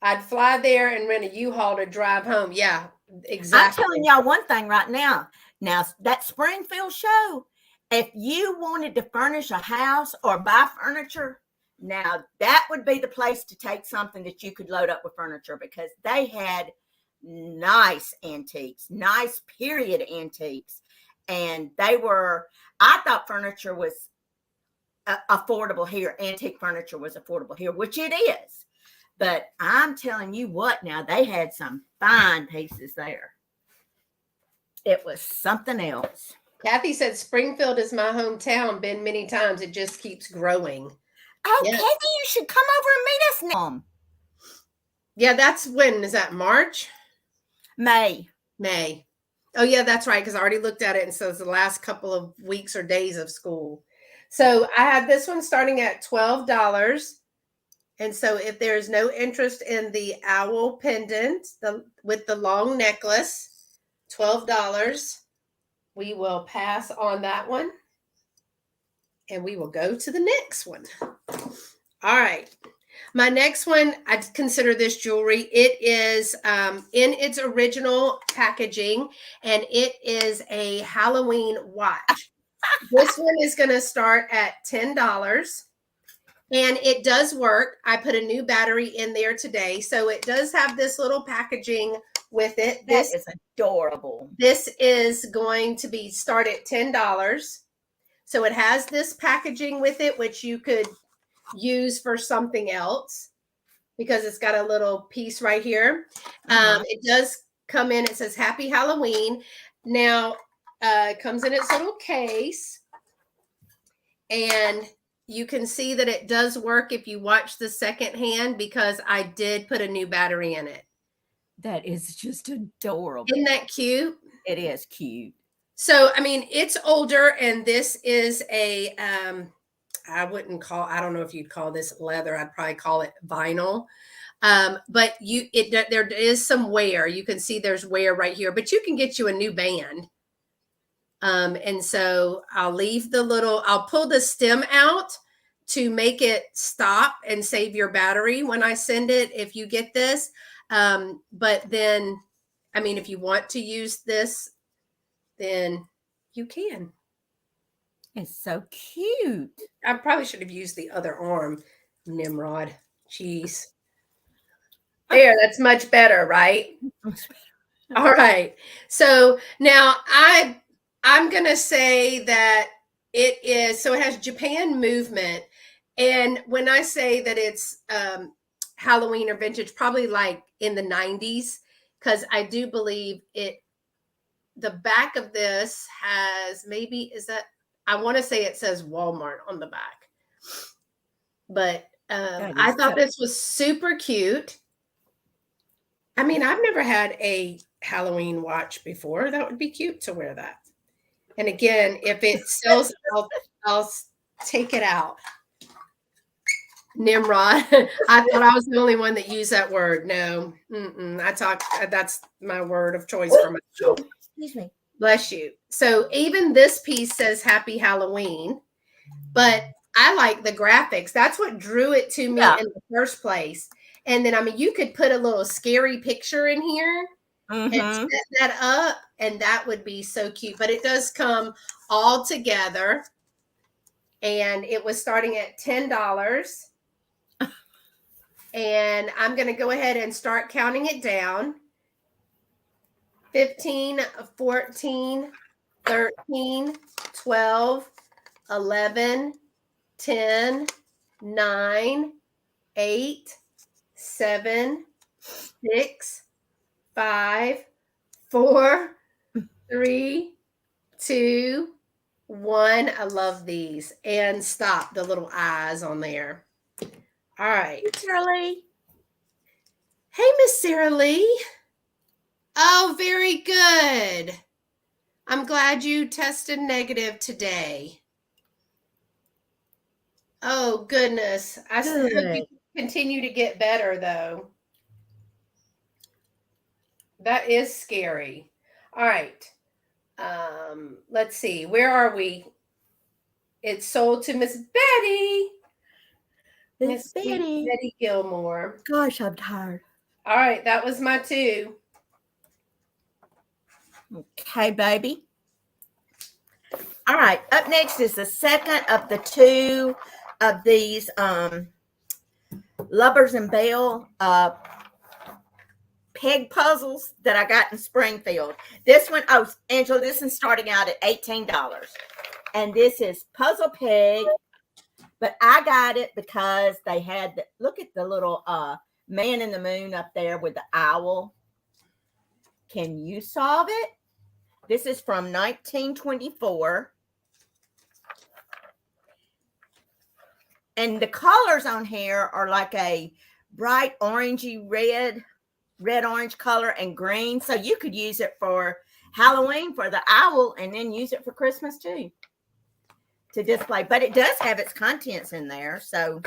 I'd fly there and rent a U-Haul to drive home. Yeah, exactly. I'm telling y'all one thing right now. Now, that Springfield show, if you wanted to furnish a house or buy furniture, now that would be the place to take something that you could load up with furniture, because they had nice antiques, nice period antiques. And they were, I thought furniture was affordable here. Antique furniture was affordable here, which it is. But I'm telling you what, now they had some fine pieces there. It was something else. Kathy said Springfield is my hometown. Been many times. It just keeps growing. Oh, Yeah. Kathy, you should come over and meet us now. Yeah, that's when, is that March? May. Oh, yeah, that's right, because I already looked at it, and so it's the last couple of weeks or days of school. So I had this one starting at $12. And so if there's no interest in the owl pendant with the long necklace, $12, we will pass on that one. And we will go to the next one. All right. My next one, I consider this jewelry. It is in its original packaging, and it is a Halloween watch. This one is going to start at $10, and it does work. I put a new battery in there today, so it does have this little packaging with it. This is adorable. This is going to be start at $10. So it has this packaging with it, which you could use for something else because it's got a little piece right here. It does come in. It says Happy Halloween. Now, it comes in its little case. And you can see that it does work if you watch the second hand, because I did put a new battery in it. That is just adorable. Isn't that cute? It is cute. So, I mean, it's older, and this is a, I don't know if you'd call this leather. I'd probably call it vinyl. But there is some wear. You can see there's wear right here, but you can get you a new band. And so I'll pull the stem out to make it stop and save your battery when I send it, if you get this. But then, I mean, if you want to use this, then you can. It's so cute. I probably should have used the other arm, Nimrod. Jeez. There, that's much better, right? All right. So now I'm going to say that it is, so it has Japan movement. And when I say that it's Halloween or vintage, probably like in the 90s, because I do believe the back of this has I want to say it says Walmart on the back. But I thought this was super cute. I mean, I've never had a Halloween watch before. That would be cute to wear that. And again, if it sells, I'll take it out. Nimrod. I thought I was the only one that used that word. No, that's my word of choice for myself. Excuse me. Bless you. So even this piece says Happy Halloween, but I like the graphics. That's what drew it to me in the first place. And then, I mean, you could put a little scary picture in here and set that up, and that would be so cute. But it does come all together. and it was starting at $10. And I'm going to go ahead and start counting it down. 15, 14, 13, 12, 11, 10, 9, 8, 7, 6, 5, 4, 3, 2, 1. I love these. And stop, the little eyes on there. All right. Sarah Lee. Hey, Miss Sarah Lee. Oh, very good. I'm glad you tested negative today. Oh, goodness. I hope you continue to get better, though. That is scary. All right. Let's see. Where are we? It's sold to Miss Betty. Miss Betty. Betty Gilmore. Gosh, I'm tired. All right. That was my 2. Okay, baby. All right. Up next is the second of the 2 of these Lubbers and Bell peg puzzles that I got in Springfield. This one, oh, Angela, this one's starting out at $18. And this is Puzzle Peg. But I got it because they had, look at the little man in the moon up there with the owl. Can you solve it? This is from 1924. And the colors on here are like a bright orangey red orange color and green. So you could use it for Halloween for the owl and then use it for Christmas too to display. But it does have its contents in there. So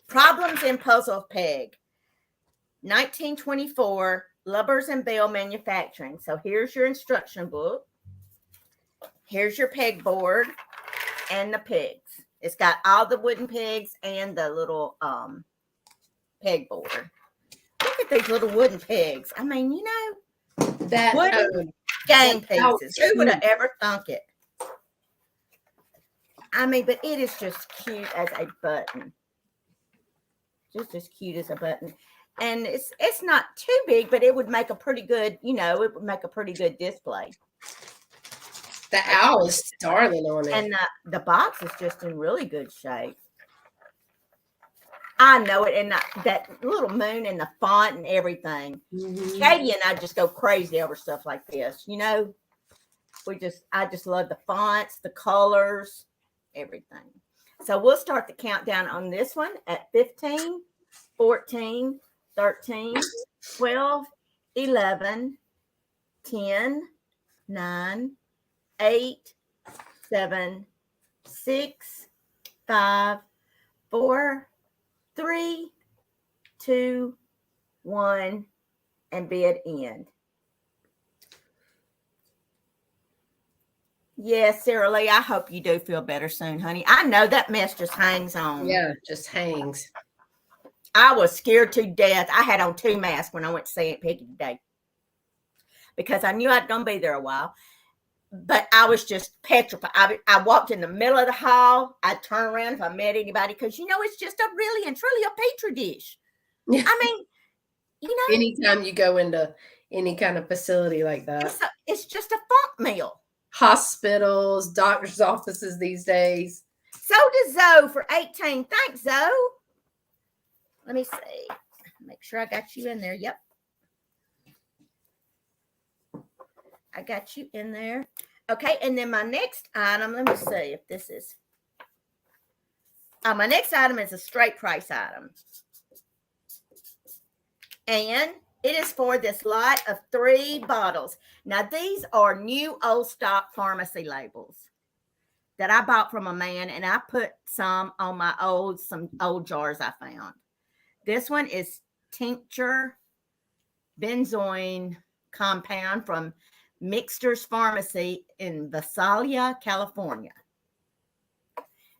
Problems in Puzzle Peg, 1924, Lubbers and Bell Manufacturing. So here's your instruction book. Here's your pegboard and the pegs. It's got all the wooden pegs and the little pegboard. Look at these little wooden pegs. I mean, you know, that wooden game pieces. Who would have ever thunk it? I mean, but it is just cute as a button. Just as cute as a button. And it's not too big, but it would make a pretty good, you know, it would make a pretty good display. The owl is darling on it. And the box is just in really good shape. I know it. And that little moon and the font and everything. Mm-hmm. Katie and I just go crazy over stuff like this. You know, I just love the fonts, the colors, everything. So we'll start the countdown on this one at 15, 14, 13, 12, 11, 10, 9, 8, 7, 6, 5, 4, 3, 2, 1, and bid end. Yes, Sarah Lee, I hope you do feel better soon, honey. I know that mess just hangs on. Yeah, just hangs. I was scared to death. I had on 2 masks when I went to see Aunt Peggy today because I knew I'd going to be there a while. But I was just petrified. I walked in the middle of the hall. I'd turn around if I met anybody because, you know, it's just a really and truly a petri dish. I mean, you know. Anytime you go into any kind of facility like that. It's just a funk mill. Hospitals, doctor's offices these days. So does Zoe for 18. Thanks, Zoe. Let me see. Make sure I got you in there. Yep. I got you in there. Okay, and then my next item, let me see if this is. My next item is a straight price item. And it is for this lot of 3 bottles. Now, these are new old stock pharmacy labels that I bought from a man, and I put some on some old jars I found. This one is tincture benzoin compound from Mixter's Pharmacy in Visalia, California.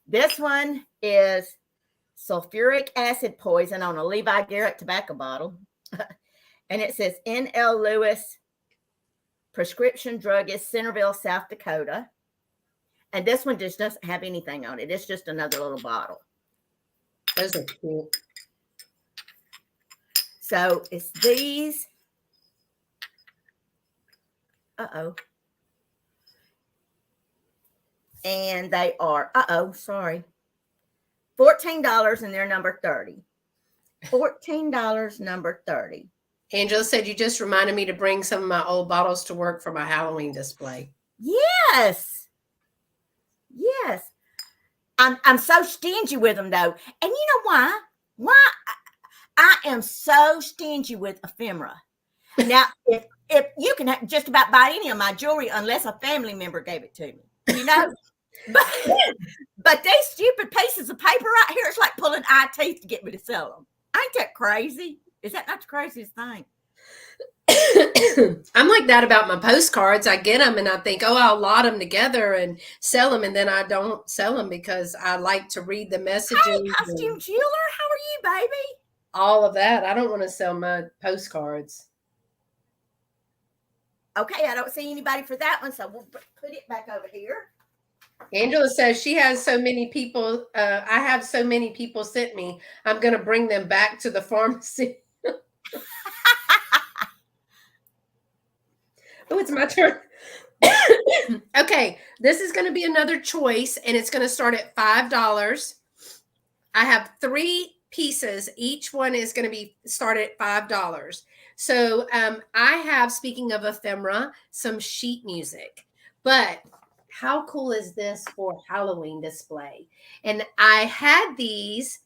This one is sulfuric acid poison on a Levi Garrett tobacco bottle. And it says N.L. Lewis, prescription druggist, Centerville, South Dakota. And this one just doesn't have anything on it. It's just another little bottle. Those are cute. So it's these. Uh-oh. And they are, sorry. $14 and they're number 30. $14, number 30. Angela said you just reminded me to bring some of my old bottles to work for my Halloween display. Yes. Yes. I'm so stingy with them though. And you know why? Why I am so stingy with ephemera. Now, if you can just about buy any of my jewelry unless a family member gave it to me, you know. but these stupid pieces of paper right here, it's like pulling eye teeth to get me to sell them. Ain't that crazy? Is that not the craziest thing? I'm like that about my postcards. I get them and I think, oh, I'll lot them together and sell them, and then I don't sell them because I like to read the messages. Hey, costume jeweler, how are you, baby? All of that. I don't want to sell my postcards. Okay, I don't see anybody for that one, so we'll put it back over here. Angela says she has so many people. I have so many people sent me. I'm going to bring them back to the pharmacy. Oh, it's my turn. Okay, this is going to be another choice, and it's going to start at $5. I have 3 pieces. Each one is going to be started at $5. So I have, speaking of ephemera, some sheet music. But how cool is this for Halloween display? And I had these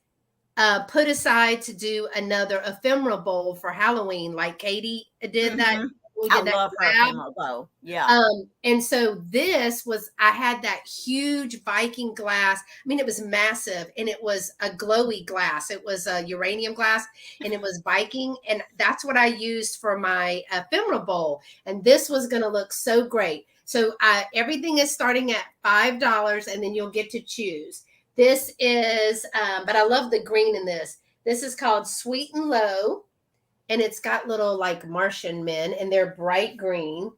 put aside to do another ephemera bowl for Halloween, like Katie did that. I love her ephemera bowl. Yeah. And so this was, I had that huge Viking glass. I mean, it was massive, and it was a glowy glass. It was a uranium glass, and it was Viking. And that's what I used for my ephemera bowl. And this was going to look so great. So everything is starting at $5, and then you'll get to choose. This is, but I love the green in this. This is called Sweet and Low. And it's got little like Martian men, and they're bright green.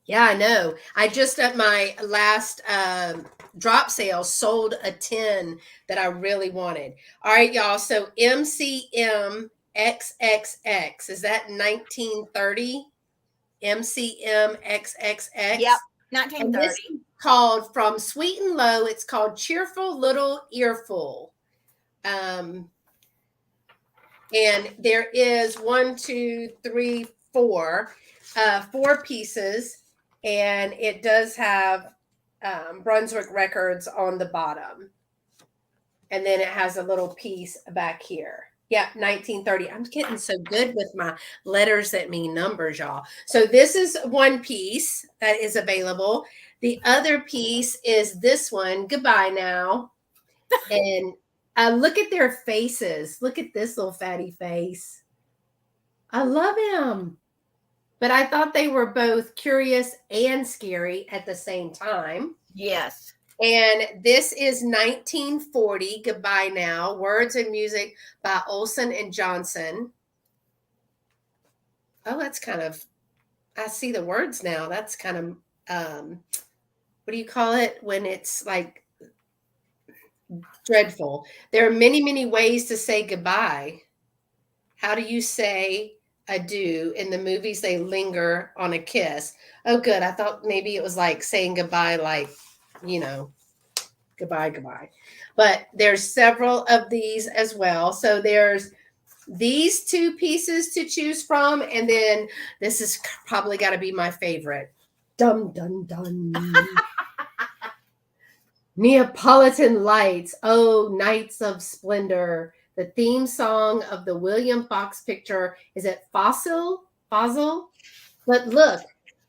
Yeah, I know. I just at my last drop sale sold a tin that I really wanted. All right, y'all. So MCM XXX, is that 1930? MCM XXX. Yep, And 1930. this is called From Sweet and Low. It's called Cheerful Little Earful. And there is 1, 2, 3, 4, 4 pieces, and it does have Brunswick Records on the bottom. And then it has a little piece back here. Yeah, 1930. I'm getting so good with my letters that mean numbers, y'all. So this is one piece that is available. The other piece is this one, Goodbye Now. And look at their faces. Look at this little fatty face. I love him. But I thought they were both curious and scary at the same time. Yes. And this is 1940, Goodbye Now, words and music by Olson and Johnson. Oh, that's kind of, I see the words now. That's kind of, what do you call it when it's like dreadful? There are many, many ways to say goodbye. How do you say adieu? In the movies, they linger on a kiss. Oh, good. I thought maybe it was like saying goodbye, like, you know, goodbye. But there's several of these as well. So there's these 2 pieces to choose from. And then this is probably got to be my favorite. Dum, dum, dum. Neapolitan Lights. Oh, Nights of Splendor. The theme song of the William Fox picture. Is it Fossil? But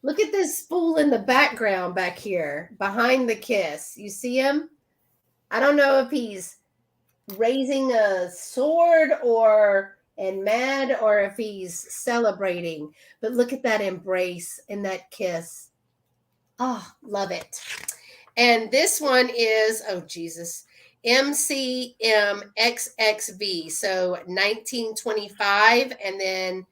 look at this fool in the background back here behind the kiss. You see him? I don't know if he's raising a sword and mad, or if he's celebrating. But look at that embrace and that kiss. Oh, love it. And this one is, oh, Jesus, MCMXXV. So 1925. And then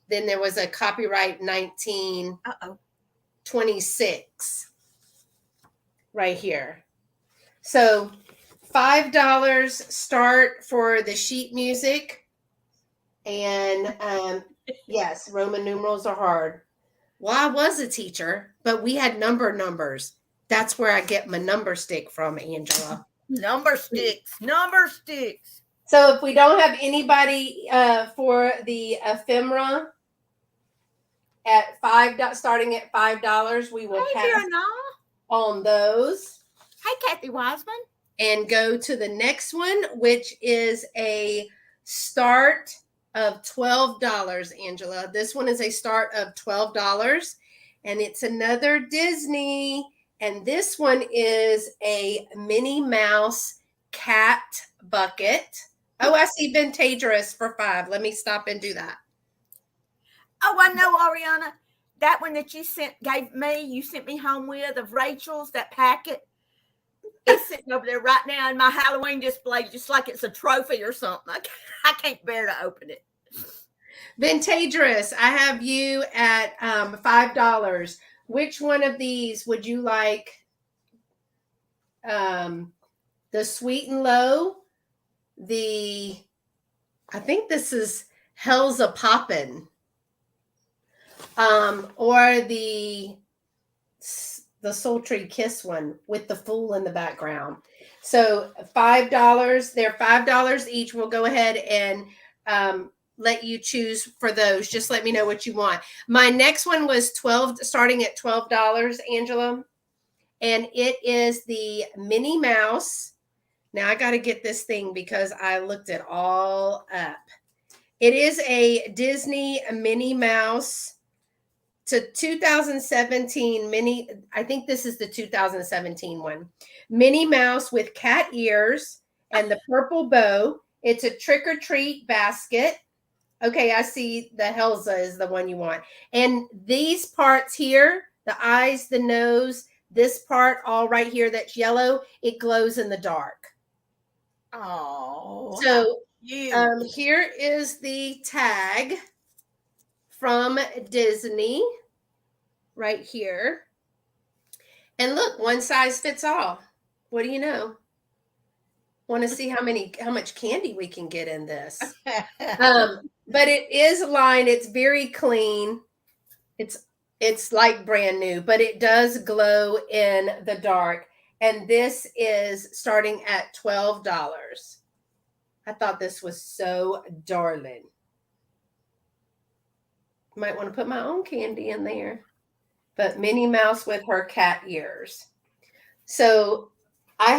there was a copyright 1926. right here. So $5 start for the sheet music. And yes, Roman numerals are hard. Well, I was a teacher, but we had numbers. That's where I get my number stick from, Angela. Number sticks. Number sticks. So if we don't have anybody for the ephemera at starting at $5, we will Hey, pass Fiona. on those Hey, Kathy Wiseman. and go to the next one, which is a start of $12, Angela. This one is a start of $12, and it's another Disney, and this one is a Minnie Mouse cat bucket. Oh, I see Vintagerous for $5. Let me stop and do that. Oh, I know, Ariana. That one that you gave me, you sent me home with of Rachel's, that packet. It's sitting over there right now in my Halloween display, just like it's a trophy or something. I can't bear to open it. Vintagerous, I have you at $5. Which one of these would you like? The Sweet and Low, I think this is Hell's a Poppin', or the Sultry Kiss one with the fool in the background. So $5. They're $5 each. We'll go ahead and let you choose for those. Just let me know what you want. My next one was starting at $12, Angela, and it is the Minnie Mouse. Now I got to get this thing because I looked it all up. It is a Disney Minnie Mouse to 2017 Minnie. I think this is the 2017 one. Minnie Mouse with cat ears and the purple bow. It's a trick or treat basket. Okay, I see the Helza is the one you want. And these parts here, the eyes, the nose, this part all right here that's yellow, it glows in the dark. Oh, so here is the tag from Disney right here. And look, one size fits all. What do you know? Want to see how much candy we can get in this. But it is lined. It's very clean. It's like brand new, but it does glow in the dark. And this is starting at $12. I thought this was so darling. Might want to put my own candy in there. But Minnie Mouse with her cat ears. So I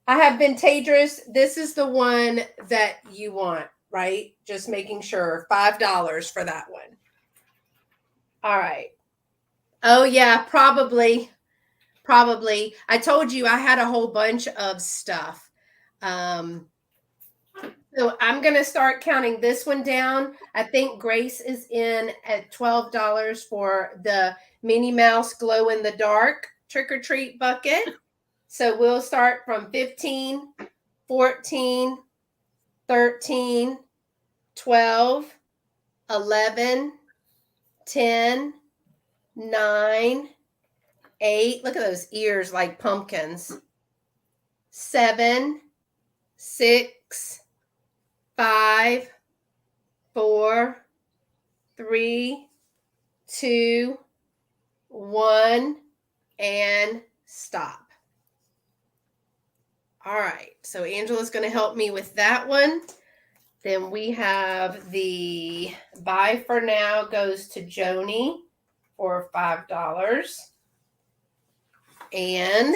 have Vintagerous. This is the one that you want, right? Just making sure. $5 for that one. All right. Oh yeah, probably. I told you I had a whole bunch of stuff. So I'm going to start counting this one down. I think Grace is in at $12 for the Minnie Mouse glow in the dark trick or treat bucket. So we'll start from 15, 14, 13, 12, 11, 10, 9, 8. Look at those ears like pumpkins. 7, 6, 5, 4, 3, 2, 1, and stop. All right, so Angela's going to help me with that one. Then we have the Bye for Now goes to Joni for $5. And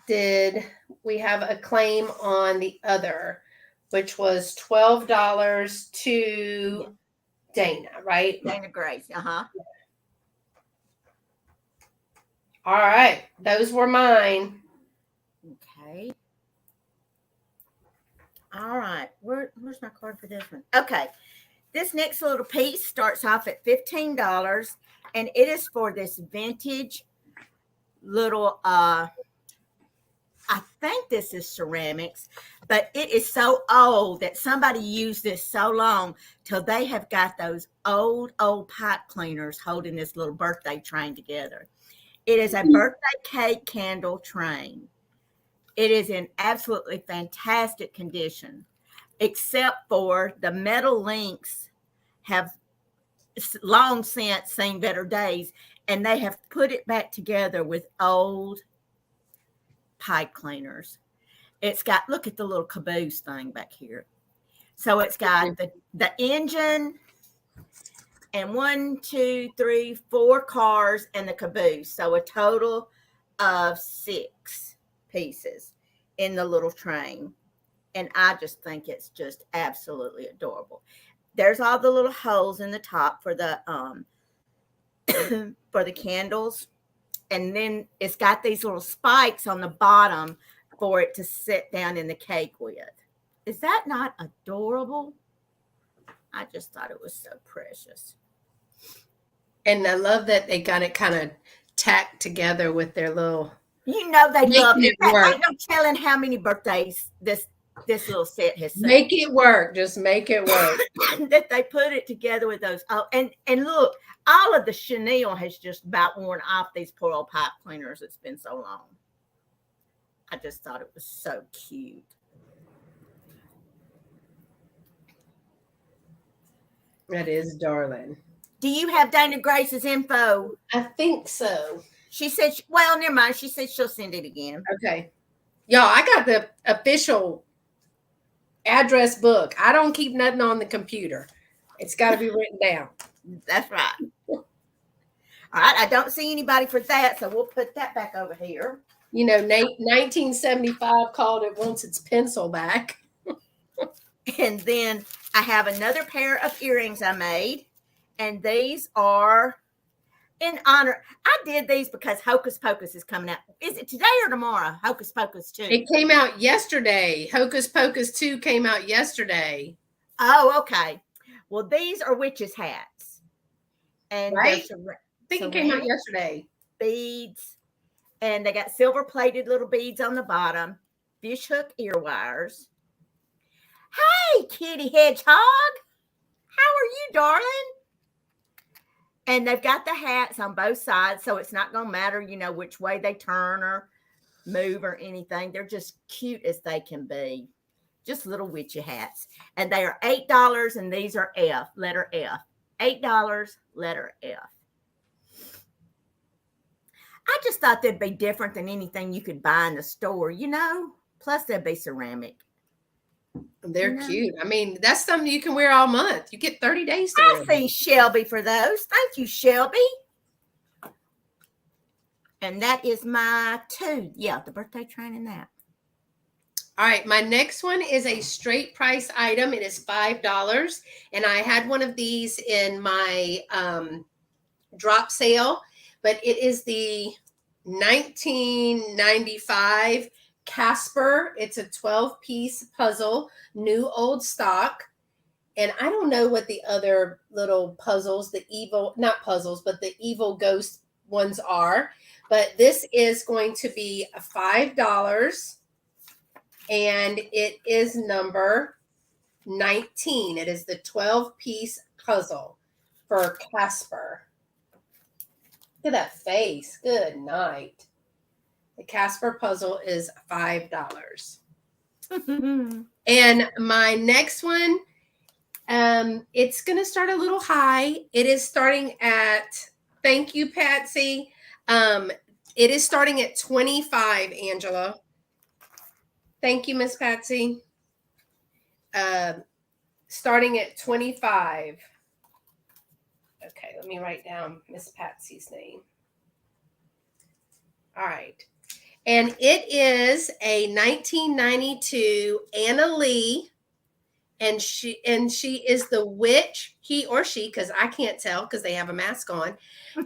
did we have a claim on the other, which was $12 to Dana, right? Dana Grace. Uh-huh. All right, those were mine. Okay. All right. Where's my card for this one? Okay. This next little piece starts off at $15, and it is for this vintage little I think this is ceramics, but it is so old that somebody used this so long till they have got those old pipe cleaners holding this little birthday train together. It is a birthday cake candle train. It is in absolutely fantastic condition, except for the metal links have long since seen better days, and they have put it back together with old pipe cleaners. It's got, look at the little caboose thing back here. So it's got the engine and 1, 2, 3, 4 cars and the caboose. So a total of 6 pieces in the little train. And I just think it's just absolutely adorable. There's all the little holes in the top for the for the candles. And then it's got these little spikes on the bottom for it to sit down in the cake with. Is that not adorable? I just thought it was so precious. And I love that they got it kind of tacked together with their little. You know they love it. Work. Ain't no telling how many birthdays this little set has seen. Make it work. Just make it work. That they put it together with those. Oh, and look, all of the chenille has just about worn off these poor old pipe cleaners. It's been so long. I just thought it was so cute. That is darling. Do you have Dana Grace's info? I think so. She said, well, never mind. She said she'll send it again. Okay. Y'all, I got the official address book. I don't keep nothing on the computer. It's got to be written down. That's right. All right. I don't see anybody for that, so we'll put that back over here. You know, 1975 called it wants its pencil back. And then I have another pair of earrings I made. And these are in honor. I did these because Hocus Pocus is coming out. Is it today or tomorrow? Hocus Pocus 2. It came out yesterday. Hocus Pocus 2 came out yesterday. Oh, okay. Well, these are witches' hats. And right? I think it came out yesterday. Beads. And they got silver-plated little beads on the bottom. Fishhook ear wires. Hey, Kitty Hedgehog. How are you, darling? And they've got the hats on both sides, so it's not going to matter, you know, which way they turn or move or anything. They're just cute as they can be. Just little witchy hats. And they are $8, and these are F, letter F. $8, letter F. I just thought they'd be different than anything you could buy in the store, you know. Plus, they'd be ceramic. They're cute. I mean, that's something you can wear all month. You get 30 days to wear. I see Shelby for those. Thank you, Shelby. And that is my 2. Yeah, the birthday train and that. All right. My next one is a straight price item. It is $5. And I had one of these in my drop sale, but it is the 1995 Casper. It's a 12-piece puzzle, new old stock. And I don't know what the other little puzzles, the evil ghost ones are, but this is going to be $5. And it is number 19. It is the 12-piece puzzle for Casper. Look at that face. Good night. The Casper puzzle is $5. And my next one, it's going to start a little high. It is starting at, thank you, Patsy. It is starting at 25, Angela. Thank you, Miss Patsy. Starting at 25. Okay, let me write down Miss Patsy's name. All right. And it is a 1992 Anna Lee. And she is the witch, he or she, because I can't tell because they have a mask on.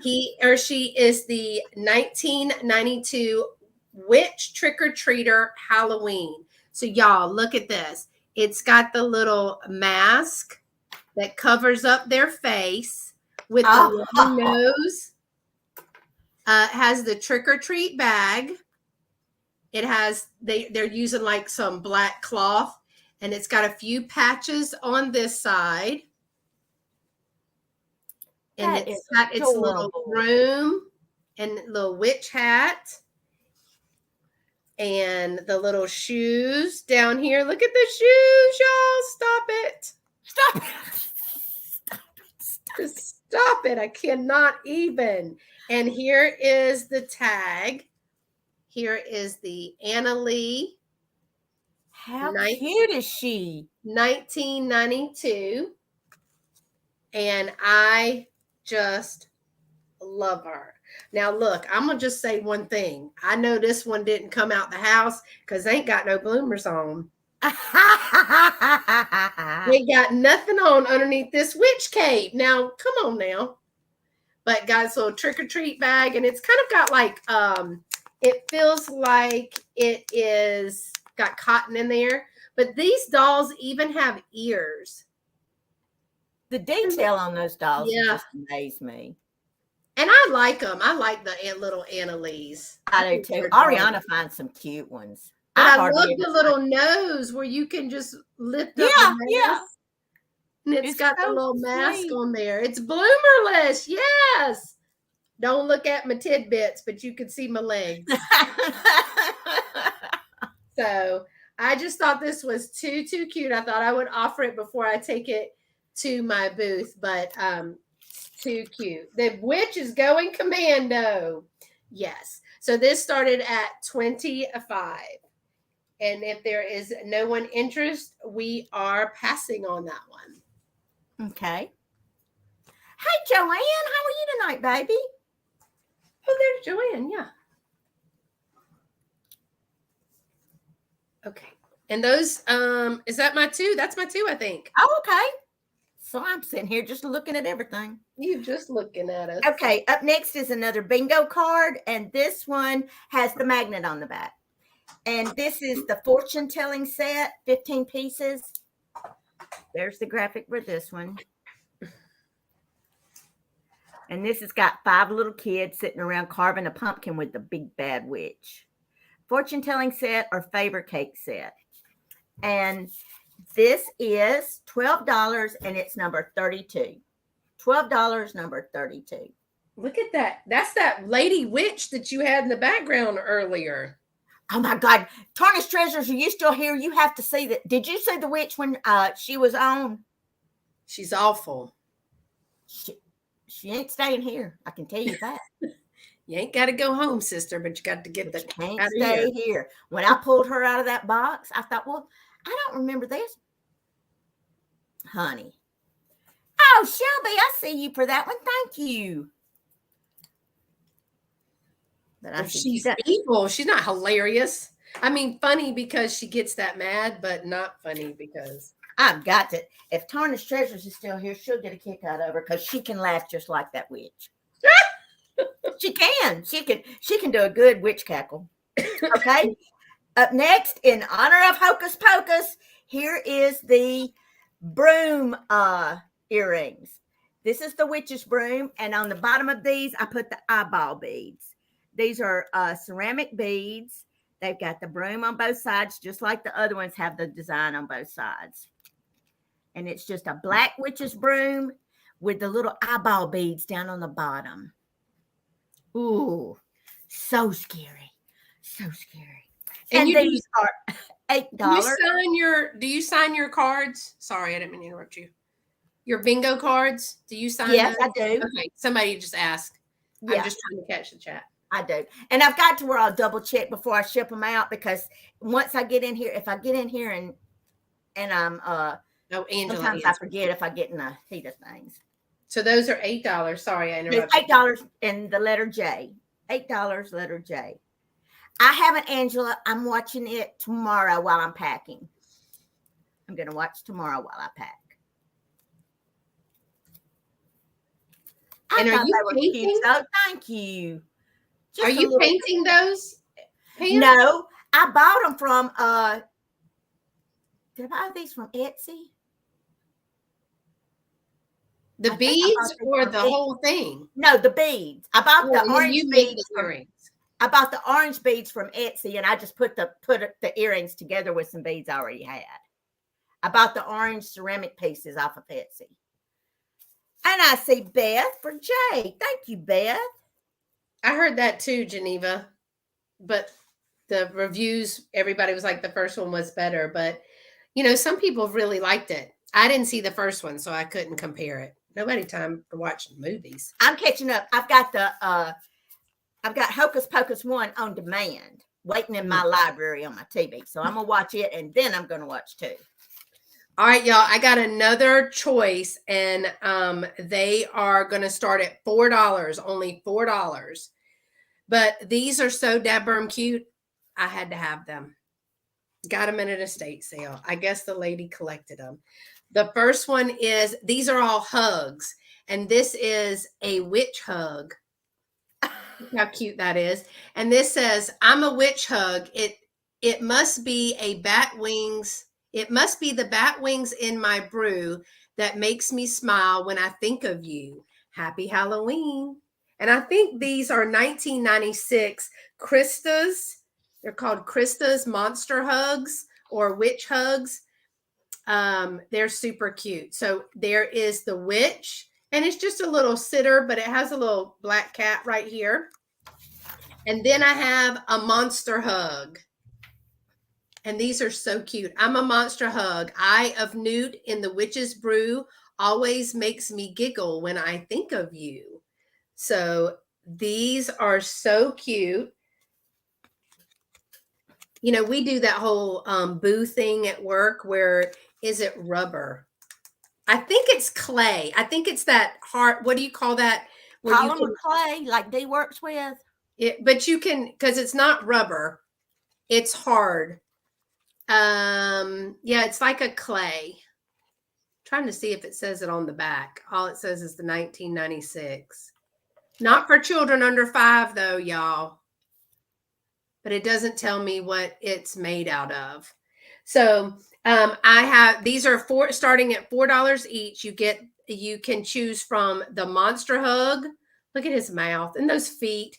He or she is the 1992 Witch Trick-or-Treater Halloween. So y'all, look at this. It's got the little mask that covers up their face with the long nose. Has the trick-or-treat bag. It has, they're using like some black cloth, and it's got a few patches on this side. And it's got its little broom and little witch hat. And the little shoes down here. Look at the shoes, y'all. Stop it. Stop it. Stop it. Stop it. Just stop it. I cannot even. And here is the tag. Here is the Anna Lee. How cute is she? 1992. And I just love her. Now, look, I'm going to just say one thing. I know this one didn't come out the house because they ain't got no bloomers on. They got nothing on underneath this witch cape. Now, come on now. But got this little trick-or-treat bag, and it's kind of got like, it feels like it is got cotton in there. But these dolls even have ears. The detail on those dolls just amazed me. And I like them. I like the little Anna Lees. I do too. Ariana finds some cute ones. But I love the little nose where you can just lift up the mask. And it's got the little mask on there. It's bloomerless. Yes. Don't look at my tidbits, but you can see my legs. So I just thought this was too cute. I thought I would offer it before I take it to my booth, but too cute. The witch is going commando. Yes. So this started at $25. And if there is no one interest, we are passing on that one. Okay. Hey, Joanne, how are you tonight, baby? Oh, there's Joanne. Yeah. Okay. And those, is that my two? That's my two, I think. Oh, okay. So I'm sitting here just looking at everything. You just looking at us. Okay, up next is another bingo card, and this one has the magnet on the back. And this is the fortune telling set, 15 pieces. There's the graphic for this one. And this has got 5 little kids sitting around carving a pumpkin with the big bad witch. Fortune telling set or favor cake set. And this is $12 and it's number 32. $12, number 32. Look at that. That's that lady witch that you had in the background earlier. Oh my God. Tarnished Treasures, are you still here? You have to see that. Did you see the witch when she was on? She's awful. She ain't staying here. I can tell you that. You ain't got to go home, sister, but you got to get the can't stay here. When I pulled her out of that box, I thought, well, I don't remember this. Honey. Oh, Shelby, I see you for that one. Thank you. But I she's evil. She's not hilarious. I mean, funny because she gets that mad, but not funny because I've got to. If Tarnished Treasures is still here, she'll get a kick out of her because she can laugh just like that witch. She can. She can do a good witch cackle. Okay. Up next, in honor of Hocus Pocus, here is the broom earrings. This is the witch's broom, and on the bottom of these, I put the eyeball beads. These are ceramic beads. They've got the broom on both sides, just like the other ones have the design on both sides. And it's just a black witch's broom with the little eyeball beads down on the bottom. Ooh, so scary. So scary. And these are $8. Do you sign your cards? Sorry, I didn't mean to interrupt you. Your bingo cards? Do you sign Yes, those? I do. Okay, somebody just asked. Yeah. I'm just trying to catch the chat. I do. And I've got to where I'll double check before I ship them out because once I get in here, if I get in here and I'm Angela, sometimes I forget if I get in the heat of things. So those are $8. Sorry, I interrupted. It's $8 in the letter J. $8, letter J. I haven't, Angela. I'm watching it tomorrow while I'm packing. I'm going to watch tomorrow while I pack. And are you painting? So thank you. Are you painting those? Pam? No, I bought them from, did I buy these from Etsy? The beads or the whole thing? No, the beads. I bought the orange beads. Earrings. I bought the orange beads from Etsy, and I just put the earrings together with some beads I already had. I bought the orange ceramic pieces off of Etsy. And I see Beth for Jay. Thank you, Beth. I heard that too, Geneva. But the reviews, everybody was like the first one was better. But some people really liked it. I didn't see the first one, so I couldn't compare it. Nobody time for watching movies. I'm catching up. I've got Hocus Pocus 1 on demand, waiting in my library on my TV. So I'm gonna watch it, and then I'm gonna watch 2. All right, y'all. I got another choice, and they are gonna start at $4, only $4. But these are so dabbum cute. I had to have them. Got them at an estate sale. I guess the lady collected them. The first one is, these are all hugs. And this is a witch hug. How cute that is. And this says, I'm a witch hug. It must be a bat wings. It must be the bat wings in my brew that makes me smile when I think of you. Happy Halloween. And I think these are 1996 Krista's. They're called Krista's Monster Hugs or Witch Hugs. They're super cute. So there is the witch, and it's just a little sitter, but it has a little black cat right here. And then I have a monster hug. And these are so cute. I'm a monster hug. Eye of Newt in the witch's brew always makes me giggle when I think of you. So these are so cute. We do that whole boo thing at work where is it rubber? I think it's clay. I think it's that hard. What do you call that? Polymer clay, like Dee works with. But you can, because it's not rubber. It's hard. Yeah, it's like a clay. Trying to see if it says it on the back. All it says is the 1996. Not for children under 5 though, y'all. But it doesn't tell me what it's made out of. So I have, these are starting at $4 each. You can choose from the monster hug. Look at his mouth and those feet.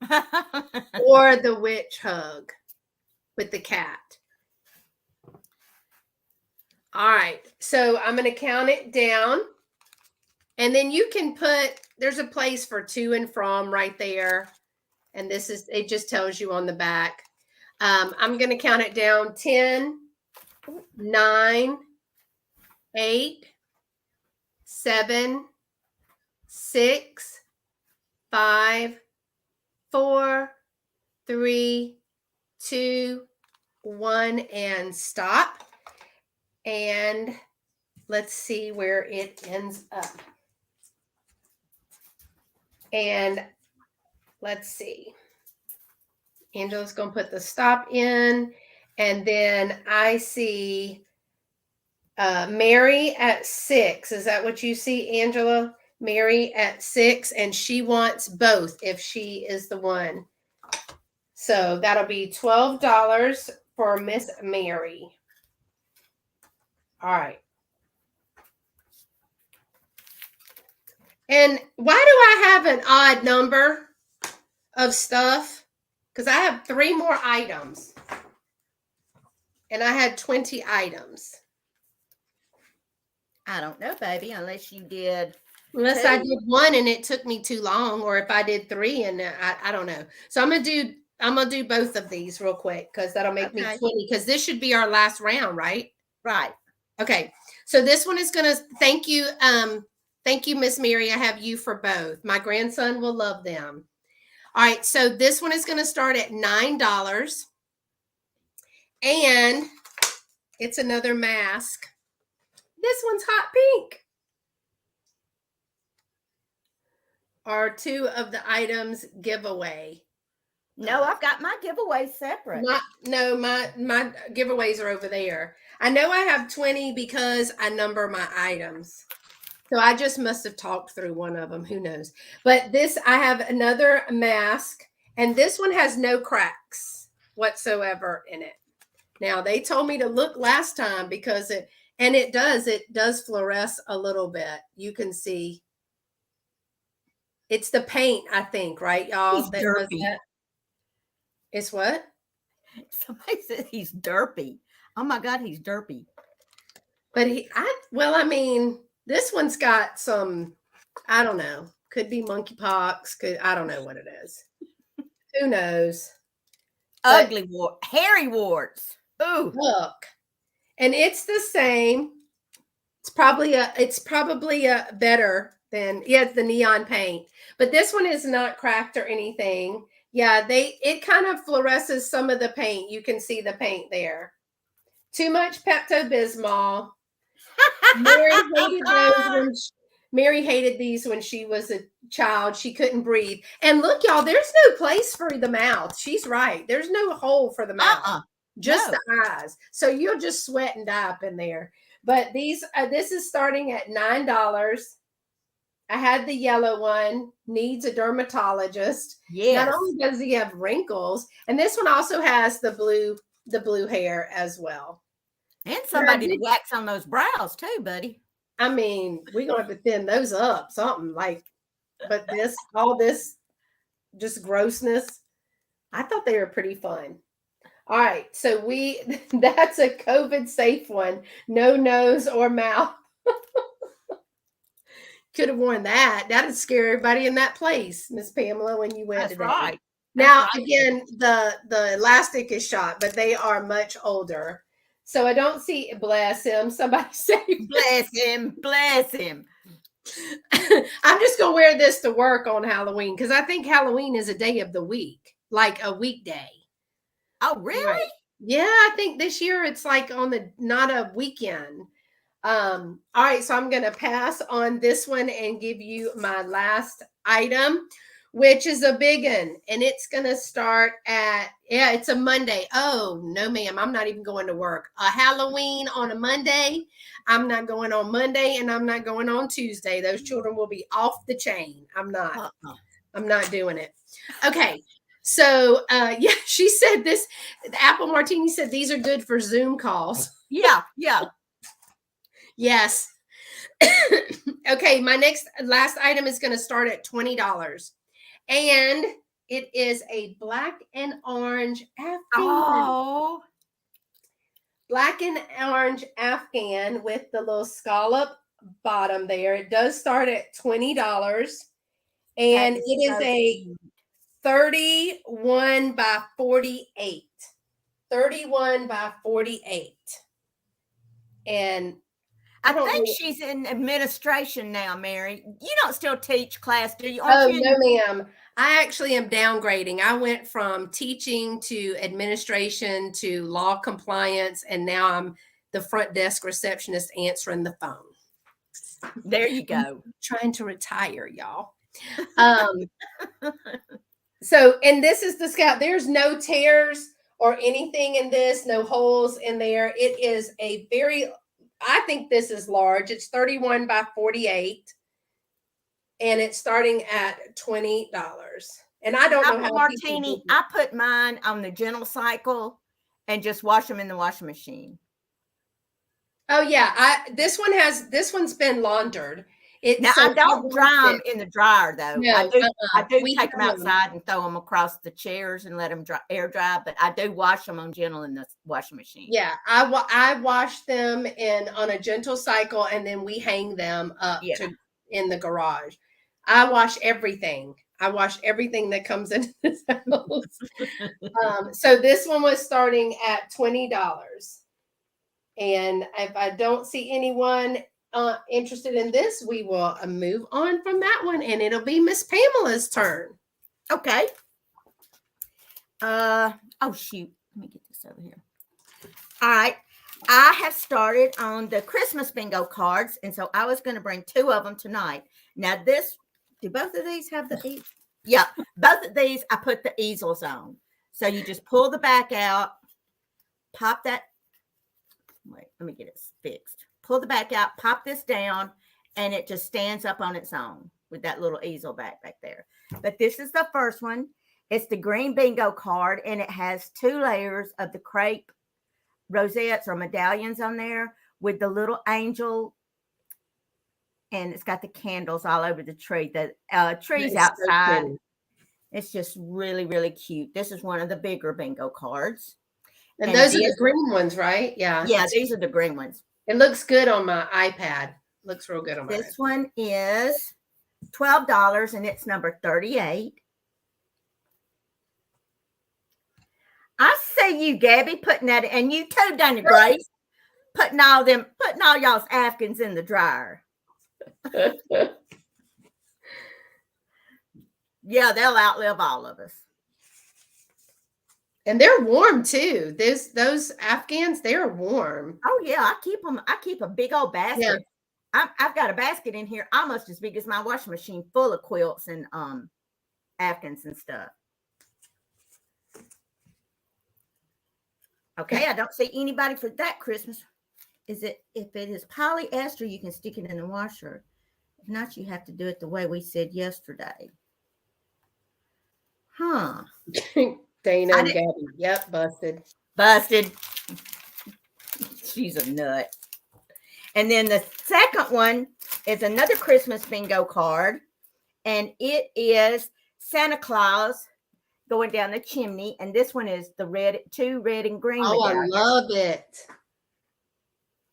Or the witch hug with the cat. All right. So I'm going to count it down. And then you can there's a place for to and from right there. And it just tells you on the back. I'm going to count it down. 10, 9, 8, 7, 6, 5, 4, 3, 2, 1, and stop. And let's see where it ends up. And let's see. Angela's going to put the stop in. And then I see Mary at 6. Is that what you see, Angela? Mary at 6. And she wants both if she is the one. So that'll be $12 for Miss Mary. All right. And why do I have an odd number of stuff? Because I have 3 more items. And I had 20 items. I don't know, baby, unless you did. Unless 2. I did 1 and it took me too long, or if I did 3 and I don't know. So I'm gonna do both of these real quick because that'll make me 20. Because this should be our last round, right? Right. Okay. So this one is gonna thank you, Miss Mary. I have you for both. My grandson will love them. All right. So this one is gonna start at $9. And it's another mask. This one's hot pink. Are 2 of the items giveaway? No, I've got my giveaways separate. My giveaways are over there. I know I have 20 because I number my items. So I just must have talked through one of them. Who knows? But I have another mask, and this one has no cracks whatsoever in it. Now, they told me to look last time because it does fluoresce a little bit. You can see. It's the paint, I think, right, y'all? He's derpy. It's what? Somebody said he's derpy. Oh my God, he's derpy. But this one's got some, I don't know. Could be monkeypox. I don't know what it is. Who knows? Ugly wart, hairy warts. Ooh. Look, and it's the same. It's probably a better than it's the neon paint, but this one is not cracked or anything. Yeah, it kind of fluoresces some of the paint. You can see the paint there. Too much Pepto-Bismol. Mary hated these when she was a child. She couldn't breathe. And look, y'all, there's no place for the mouth. She's right. There's no hole for the mouth. Just the eyes. So you'll just sweat and die up in there. But this is starting at $9. I had the yellow one, needs a dermatologist. Yes. Not only does he have wrinkles, and this one also has the blue hair as well. And somebody to wax on those brows too, buddy. I mean, we're going to have to thin those up, something like, but all this just grossness. I thought they were pretty fun. All right. So that's a COVID safe one. No nose or mouth. Could have worn that. That'd scare everybody in that place, Miss Pamela, when you went today. Right. Now, again, the elastic is shot, but they are much older. So I don't see, bless him. Somebody say, bless him, bless him. I'm just going to wear this to work on Halloween because I think Halloween is a day of the week, like a weekday. Oh, really? Right. Yeah, I think this year it's like not a weekend. All right, so I'm going to pass on this one and give you my last item, which is a big one. And it's going to start it's a Monday. Oh, no, ma'am. I'm not even going to work. A Halloween on a Monday. I'm not going on Monday and I'm not going on Tuesday. Those children will be off the chain. I'm not. I'm not doing it. Okay. So, she said this. Apple Martini said these are good for Zoom calls. Yeah. Yes. Okay, my last item is going to start at $20. And it is a black and orange Afghan. Oh. Black and orange Afghan with the little scallop bottom there. It does start at $20. And it is a 31 by 48. 31 by 48. And I think she's in administration now, Mary. You don't still teach class, do you? Oh, no, ma'am. I actually am downgrading. I went from teaching to administration to law compliance, and now I'm the front desk receptionist answering the phone. There you go. I'm trying to retire, y'all. So, and this is the Scout. There's no tears or anything in this, no holes in there. It is I think this is large. It's 31 by 48. And it's starting at $20. And I don't know how Martini, I put mine on the gentle cycle and just wash them in the washing machine. Oh yeah, this one's been laundered. I don't dry them in the dryer though. No, I do take them outside and throw them across the chairs and let them air dry. But I do wash them on gentle in the washing machine. Yeah, I wash them on a gentle cycle, and then we hang them up in the garage. I wash everything. That comes into this house. So this one was starting at $20. And if I don't see anyone interested in this, we will move on from that one, and it'll be Miss Pamela's turn. Okay. Oh shoot, let me get this over here. All right, I have started on the Christmas bingo cards, and so I was going to bring 2 of them tonight. Now do both of these have the easels? Yeah, both of these I put the easels on. So you just pull the back out, pop that. Wait, let me get it fixed. Pull the back out, pop this down, and it just stands up on its own with that little easel back there. But this is the first one. It's the green bingo card, and it has 2 layers of the crepe rosettes or medallions on there with the little angel, and it's got the candles all over the tree. The tree's outside. So it's just really, really cute. This is one of the bigger bingo cards. And those are the green ones, right? Yeah. Yeah, these are the green ones. It looks good on my iPad. Looks real good on my iPad. This one is $12, and it's number 38. I see you, Gabby, putting that, and you too, Dana Grace, putting all y'all's Afghans in the dryer. Yeah, they'll outlive all of us. And they're warm too. Those Afghans, they're warm. Oh yeah, I keep a big old basket. Yeah. I've got a basket in here almost as big as my washing machine, full of quilts and Afghans and stuff. Okay, I don't see anybody for that Christmas. If it is polyester, you can stick it in the washer. If not, you have to do it the way we said yesterday. Huh. Dana and Gabby. Yep, Busted. She's a nut. And then the second one is another Christmas bingo card. And it is Santa Claus going down the chimney. And this one is the two red and green. Oh, I love it.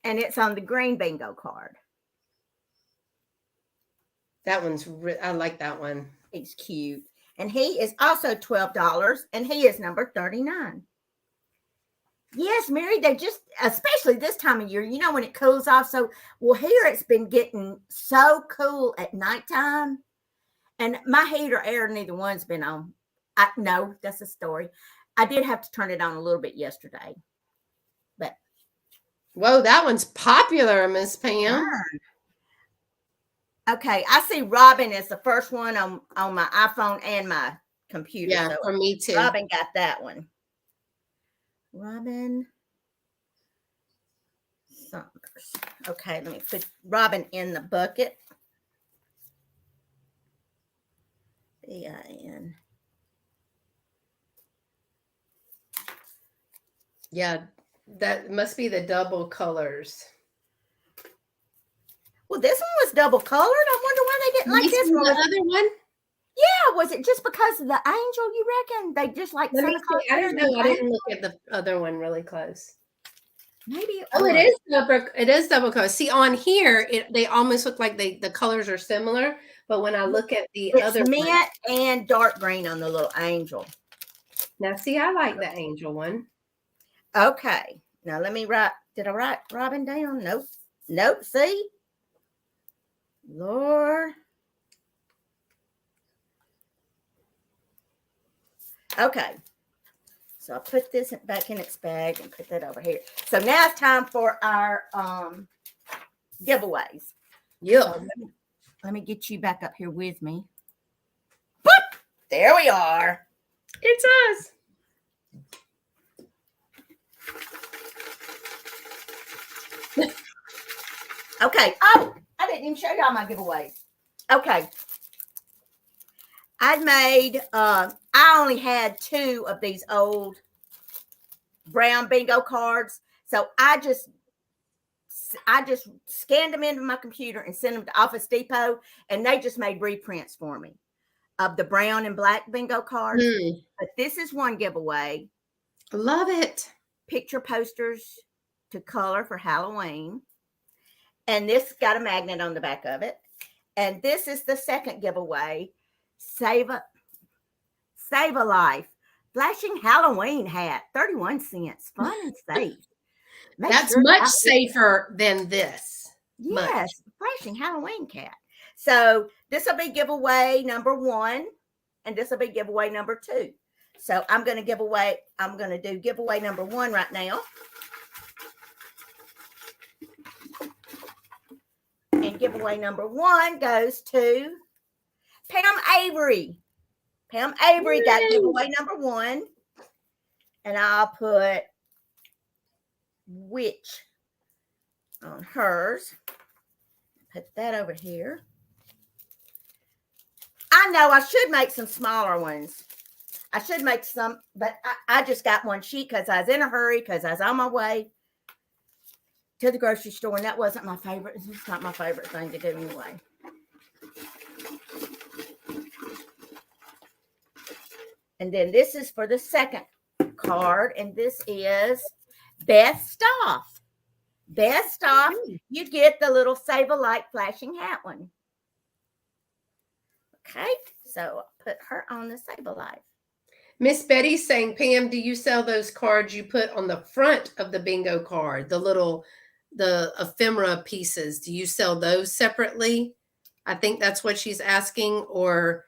And it's on the green bingo card. That one's, I like that one. He's cute. And he is also $12, and he is number 39. Yes, Mary, they just, especially this time of year, you know, when it cools off. So, well, here it's been getting so cool at nighttime. And my heater air, neither one's been on. No, that's a story. I did have to turn it on a little bit yesterday. But. Whoa, that one's popular, Miss Pam. Okay, I see Robin is the first one on my iPhone and my computer. Yeah, so for me too. Robin got that one. Robin Summers. Okay, let me put Robin in the bucket. B-I-N. Yeah, that must be the double colors. Well, this one was double colored. I wonder why they didn't like this one. The other one? Yeah, was it just because of the angel, you reckon? They just like Santa Claus? I don't know. I didn't look at the other one really close. Maybe. It is double. It is double color. See, on here, they almost look like the colors are similar. But when I look at the other mint one, and dark green on the little angel. Now, see, I like the angel one. Okay. Now let me write. Did I write Robin down? Nope. Nope. See. Lord. Okay. So I'll put this back in its bag and put that over here. So now it's time for our giveaways. Yeah. So let me get you back up here with me. Boop! There we are. It's us. Okay. Oh, I didn't even show y'all my giveaways. Okay. I only had 2 of these old brown bingo cards. So I just scanned them into my computer and sent them to Office Depot, and they just made reprints for me of the brown and black bingo cards. But this is one giveaway. Love it. Picture posters to color for Halloween. And this got a magnet on the back of it. And this is the second giveaway. Save a life. Flashing Halloween hat. 31 cents. Fun and safe. That's much safer than this. Yes. Flashing Halloween cat. So this will be giveaway number 1. And this will be giveaway number 2. So I'm going to do giveaway number 1 right now. And giveaway number 1 goes to Pam Avery. Pam Avery got giveaway number 1. And I'll put witch on hers. Put that over here. I know I should make some smaller ones. I should make some, but I just got one sheet because I was in a hurry, because I was on my way to the grocery store, and that wasn't my favorite. It's not my favorite thing to do anyway. And then this is for the second card, and this is Beth Stoff. Beth Stoff, you get the little Save a Light flashing hat one. Okay, so put her on the Sable Life. Miss Betty's saying, Pam, do you sell those cards you put on the front of the bingo card, the ephemera pieces? Do you sell those separately? I think that's what she's asking. Or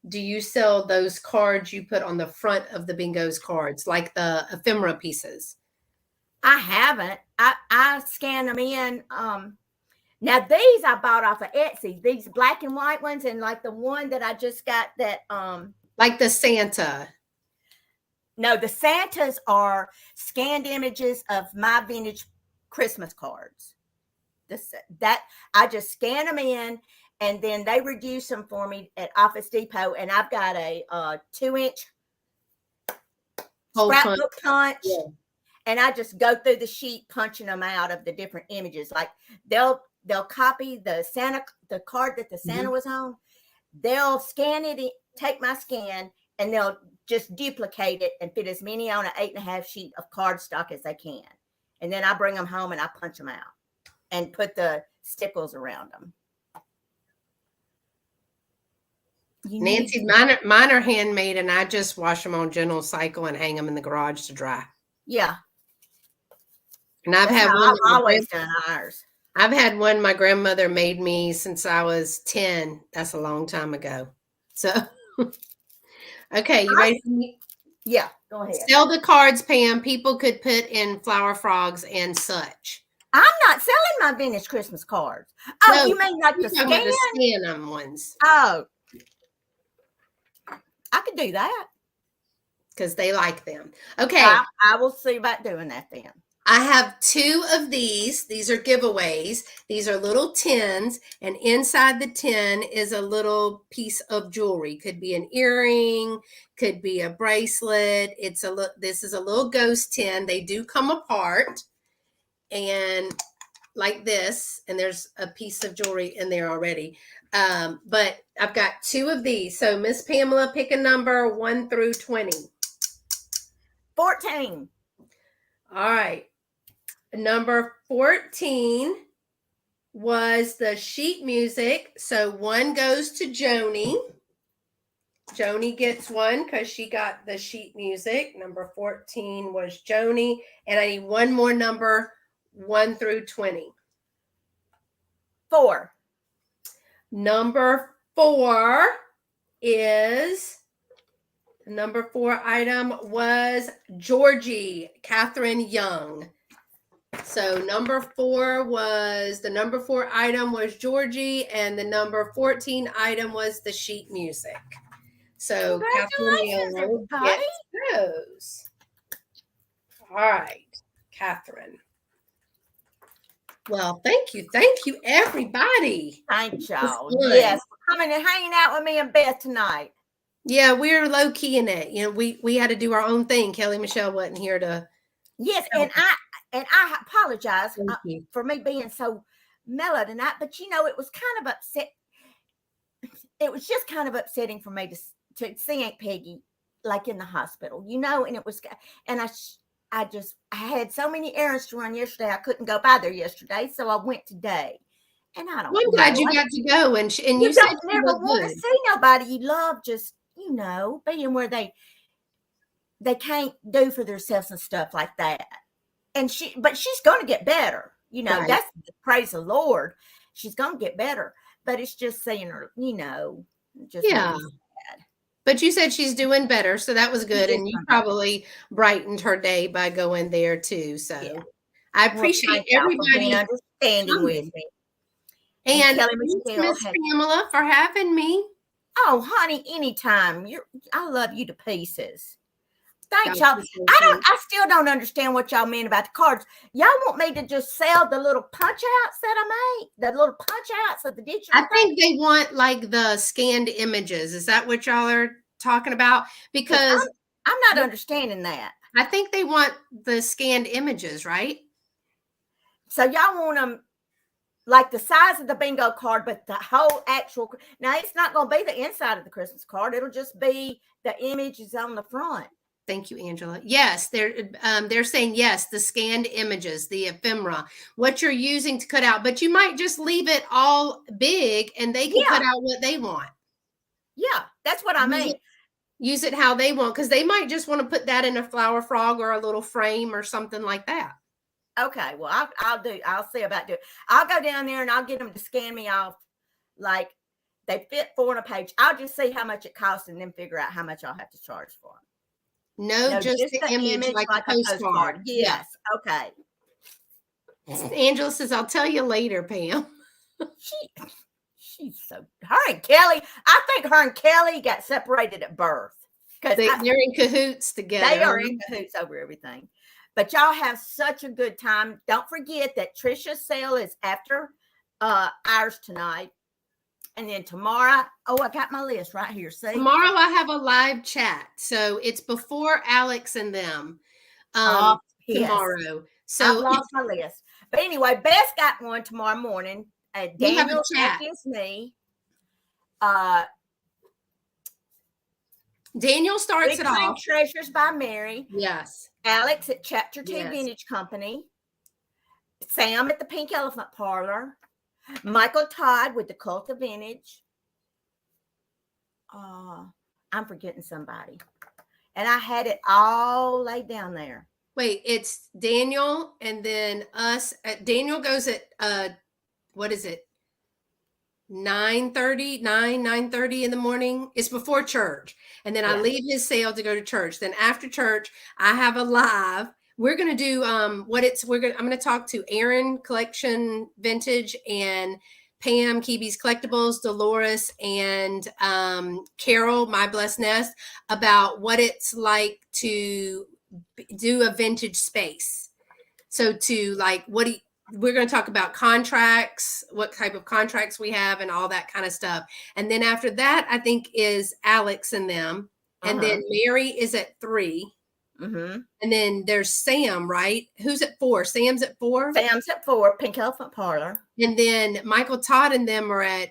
do you sell those cards you put on the front of the bingo's cards, like the ephemera pieces? I haven't. I scan them in. Now these I bought off of Etsy. These black and white ones, and like the one that I just got that like the Santa. No, the Santas are scanned images of my vintage Christmas cards. That I just scan them in, and then they reduce them for me at Office Depot. And I've got a 2-inch scrapbook punch, yeah. And I just go through the sheet punching them out of the different images. Like they'll copy the card that the Santa was on. They'll scan it, take my scan, and they'll just duplicate it and fit as many on an 8.5 sheet of cardstock as they can. And then I bring them home and I punch them out and put the stickles around them. Nancy, mine are handmade, and I just wash them on General Cycle and hang them in the garage to dry. Yeah. And I've always done ours. I've had one my grandmother made me since I was 10. That's a long time ago. So, okay, you ready for me? Yeah, go ahead. Sell the cards, Pam. People could put in flower frogs and such. I'm not selling my vintage Christmas cards. Oh, no, you mean like the scan them ones? Oh, I could do that because they like them. Okay, I will see about doing that then. I have 2 of these. These are giveaways. These are little tins, and inside the tin is a little piece of jewelry. Could be an earring, could be a bracelet. This is a little ghost tin. They do come apart, and like this, and there's a piece of jewelry in there already. But I've got 2 of these. So Miss Pamela, pick a number 1 through 20. 14. All right. Number 14 was the sheet music. So 1 goes to Joni. Joni gets 1 because she got the sheet music. Number 14 was Joni. And I need 1 more number, 1 through 20. 4. Number 4 is, the number 4 item was Georgie, Catherine Young. So the number 4 item was Georgie, and the number 14 item was the sheet music. So Catherine Young gets those. All right, Catherine. Well, thank you, everybody. Thank y'all. Yes, for coming and hanging out with me and Beth tonight. Yeah, we're low key in it. You know, we had to do our own thing. Kellye Michelle wasn't here to. Yes, and I apologize for me being so mellow tonight, but you know, it was kind of upset. It was just kind of upsetting for me to see Aunt Peggy like in the hospital, you know, and it was, and I had so many errands to run yesterday. I couldn't go by there yesterday, so I went today. And I don't. I'm glad you got to go, and you said you never want to see nobody you love just, you know, being where they can't do for themselves and stuff like that. And but she's going to get better, you know. Right. That's praise the Lord. She's going to get better, but it's just seeing her, you know, just yeah. But you said she's doing better, so that was good. And you probably brightened her day by going there too. So yeah. I appreciate everybody understanding with me. And Miss Pamela for having me. Oh, honey, anytime. I love you to pieces. Thanks, y'all. I still don't understand what y'all mean about the cards. Y'all want me to just sell the little punch outs that I made? The little punch outs of the digital? I think they want like the scanned images. Is that what y'all are talking about? Because I'm not understanding that. I think they want the scanned images, right? So y'all want them like the size of the bingo card, but the whole actual. Now, it's not going to be the inside of the Christmas card. It'll just be the images on the front. Thank you, Angela. Yes, they're saying yes, the scanned images, the ephemera, what you're using to cut out, but you might just leave it all big and they can cut out what they want. Yeah, that's what I mean. Use it how they want, because they might just want to put that in a flower frog or a little frame or something like that. Okay, well, I'll see about doing. I'll go down there and I'll get them to scan me off, like they fit 4 on a page. I'll just see how much it costs and then figure out how much I'll have to charge for them. No, just the image like a postcard. Yes. Okay. Angela says, I'll tell you later, Pam. She's so, her and Kellye, I think her and Kellye got separated at birth. Because they're in cahoots together. They are in cahoots over everything. But y'all have such a good time. Don't forget that Trisha's sale is after ours tonight. And then tomorrow, I got my list right here. See? Tomorrow I have a live chat. So it's before Alex and them tomorrow. So I've lost my list. But anyway, Beth got one tomorrow morning. Daniel is me. Daniel starts it off. Treasures by Mary. Yes. Alex at Chapter 2 Vintage Company. Sam at the Pink Elephant Parlor. Michael Todd with the Cult of Vintage. I'm forgetting somebody. And I had it all laid down there. Wait, it's Daniel and then us. Daniel goes at, what is it? 9:30 in the morning. It's before church. And then I leave his sale to go to church. Then after church, I have a live. We're going to do I'm going to talk to Aaron Collection Vintage and Pam Keeby's Collectibles, Dolores and Carol, My Blessed Nest, about what it's like to do a vintage space. So we're going to talk about contracts, what type of contracts we have and all that kind of stuff. And then after that, I think is Alex and them. And then Mary is at 3. And then there's Sam, right? Who's at 4? Sam's at 4? Sam's at 4, Pink Elephant Parlor. And then Michael Todd and them are at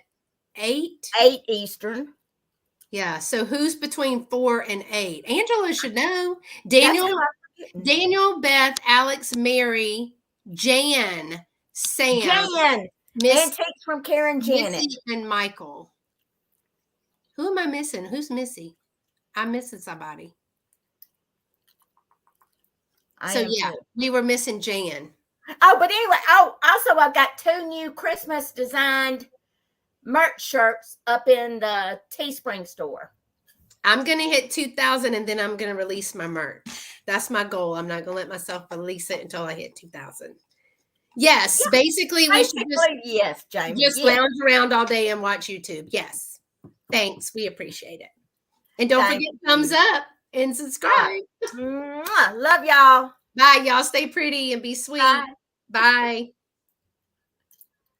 8? 8 Eastern. Yeah. So who's between 4 and 8? Angela should know. Daniel, Beth, Alex, Mary, Jan, Sam. Jan. Antiques from Karen Janet. Missy and Michael. Who am I missing? Who's Missy? I'm missing somebody. We were missing Jan. Oh, but anyway, also I've got 2 new Christmas designed merch shirts up in the Teespring store. I'm going to hit 2,000 and then I'm going to release my merch. That's my goal. I'm not going to let myself release it until I hit 2,000. Yes, basically we should just lounge around all day and watch YouTube. Yes. Thanks. We appreciate it. And don't forget thumbs up and subscribe. Love y'all. Bye, y'all. Stay pretty and be sweet. Bye.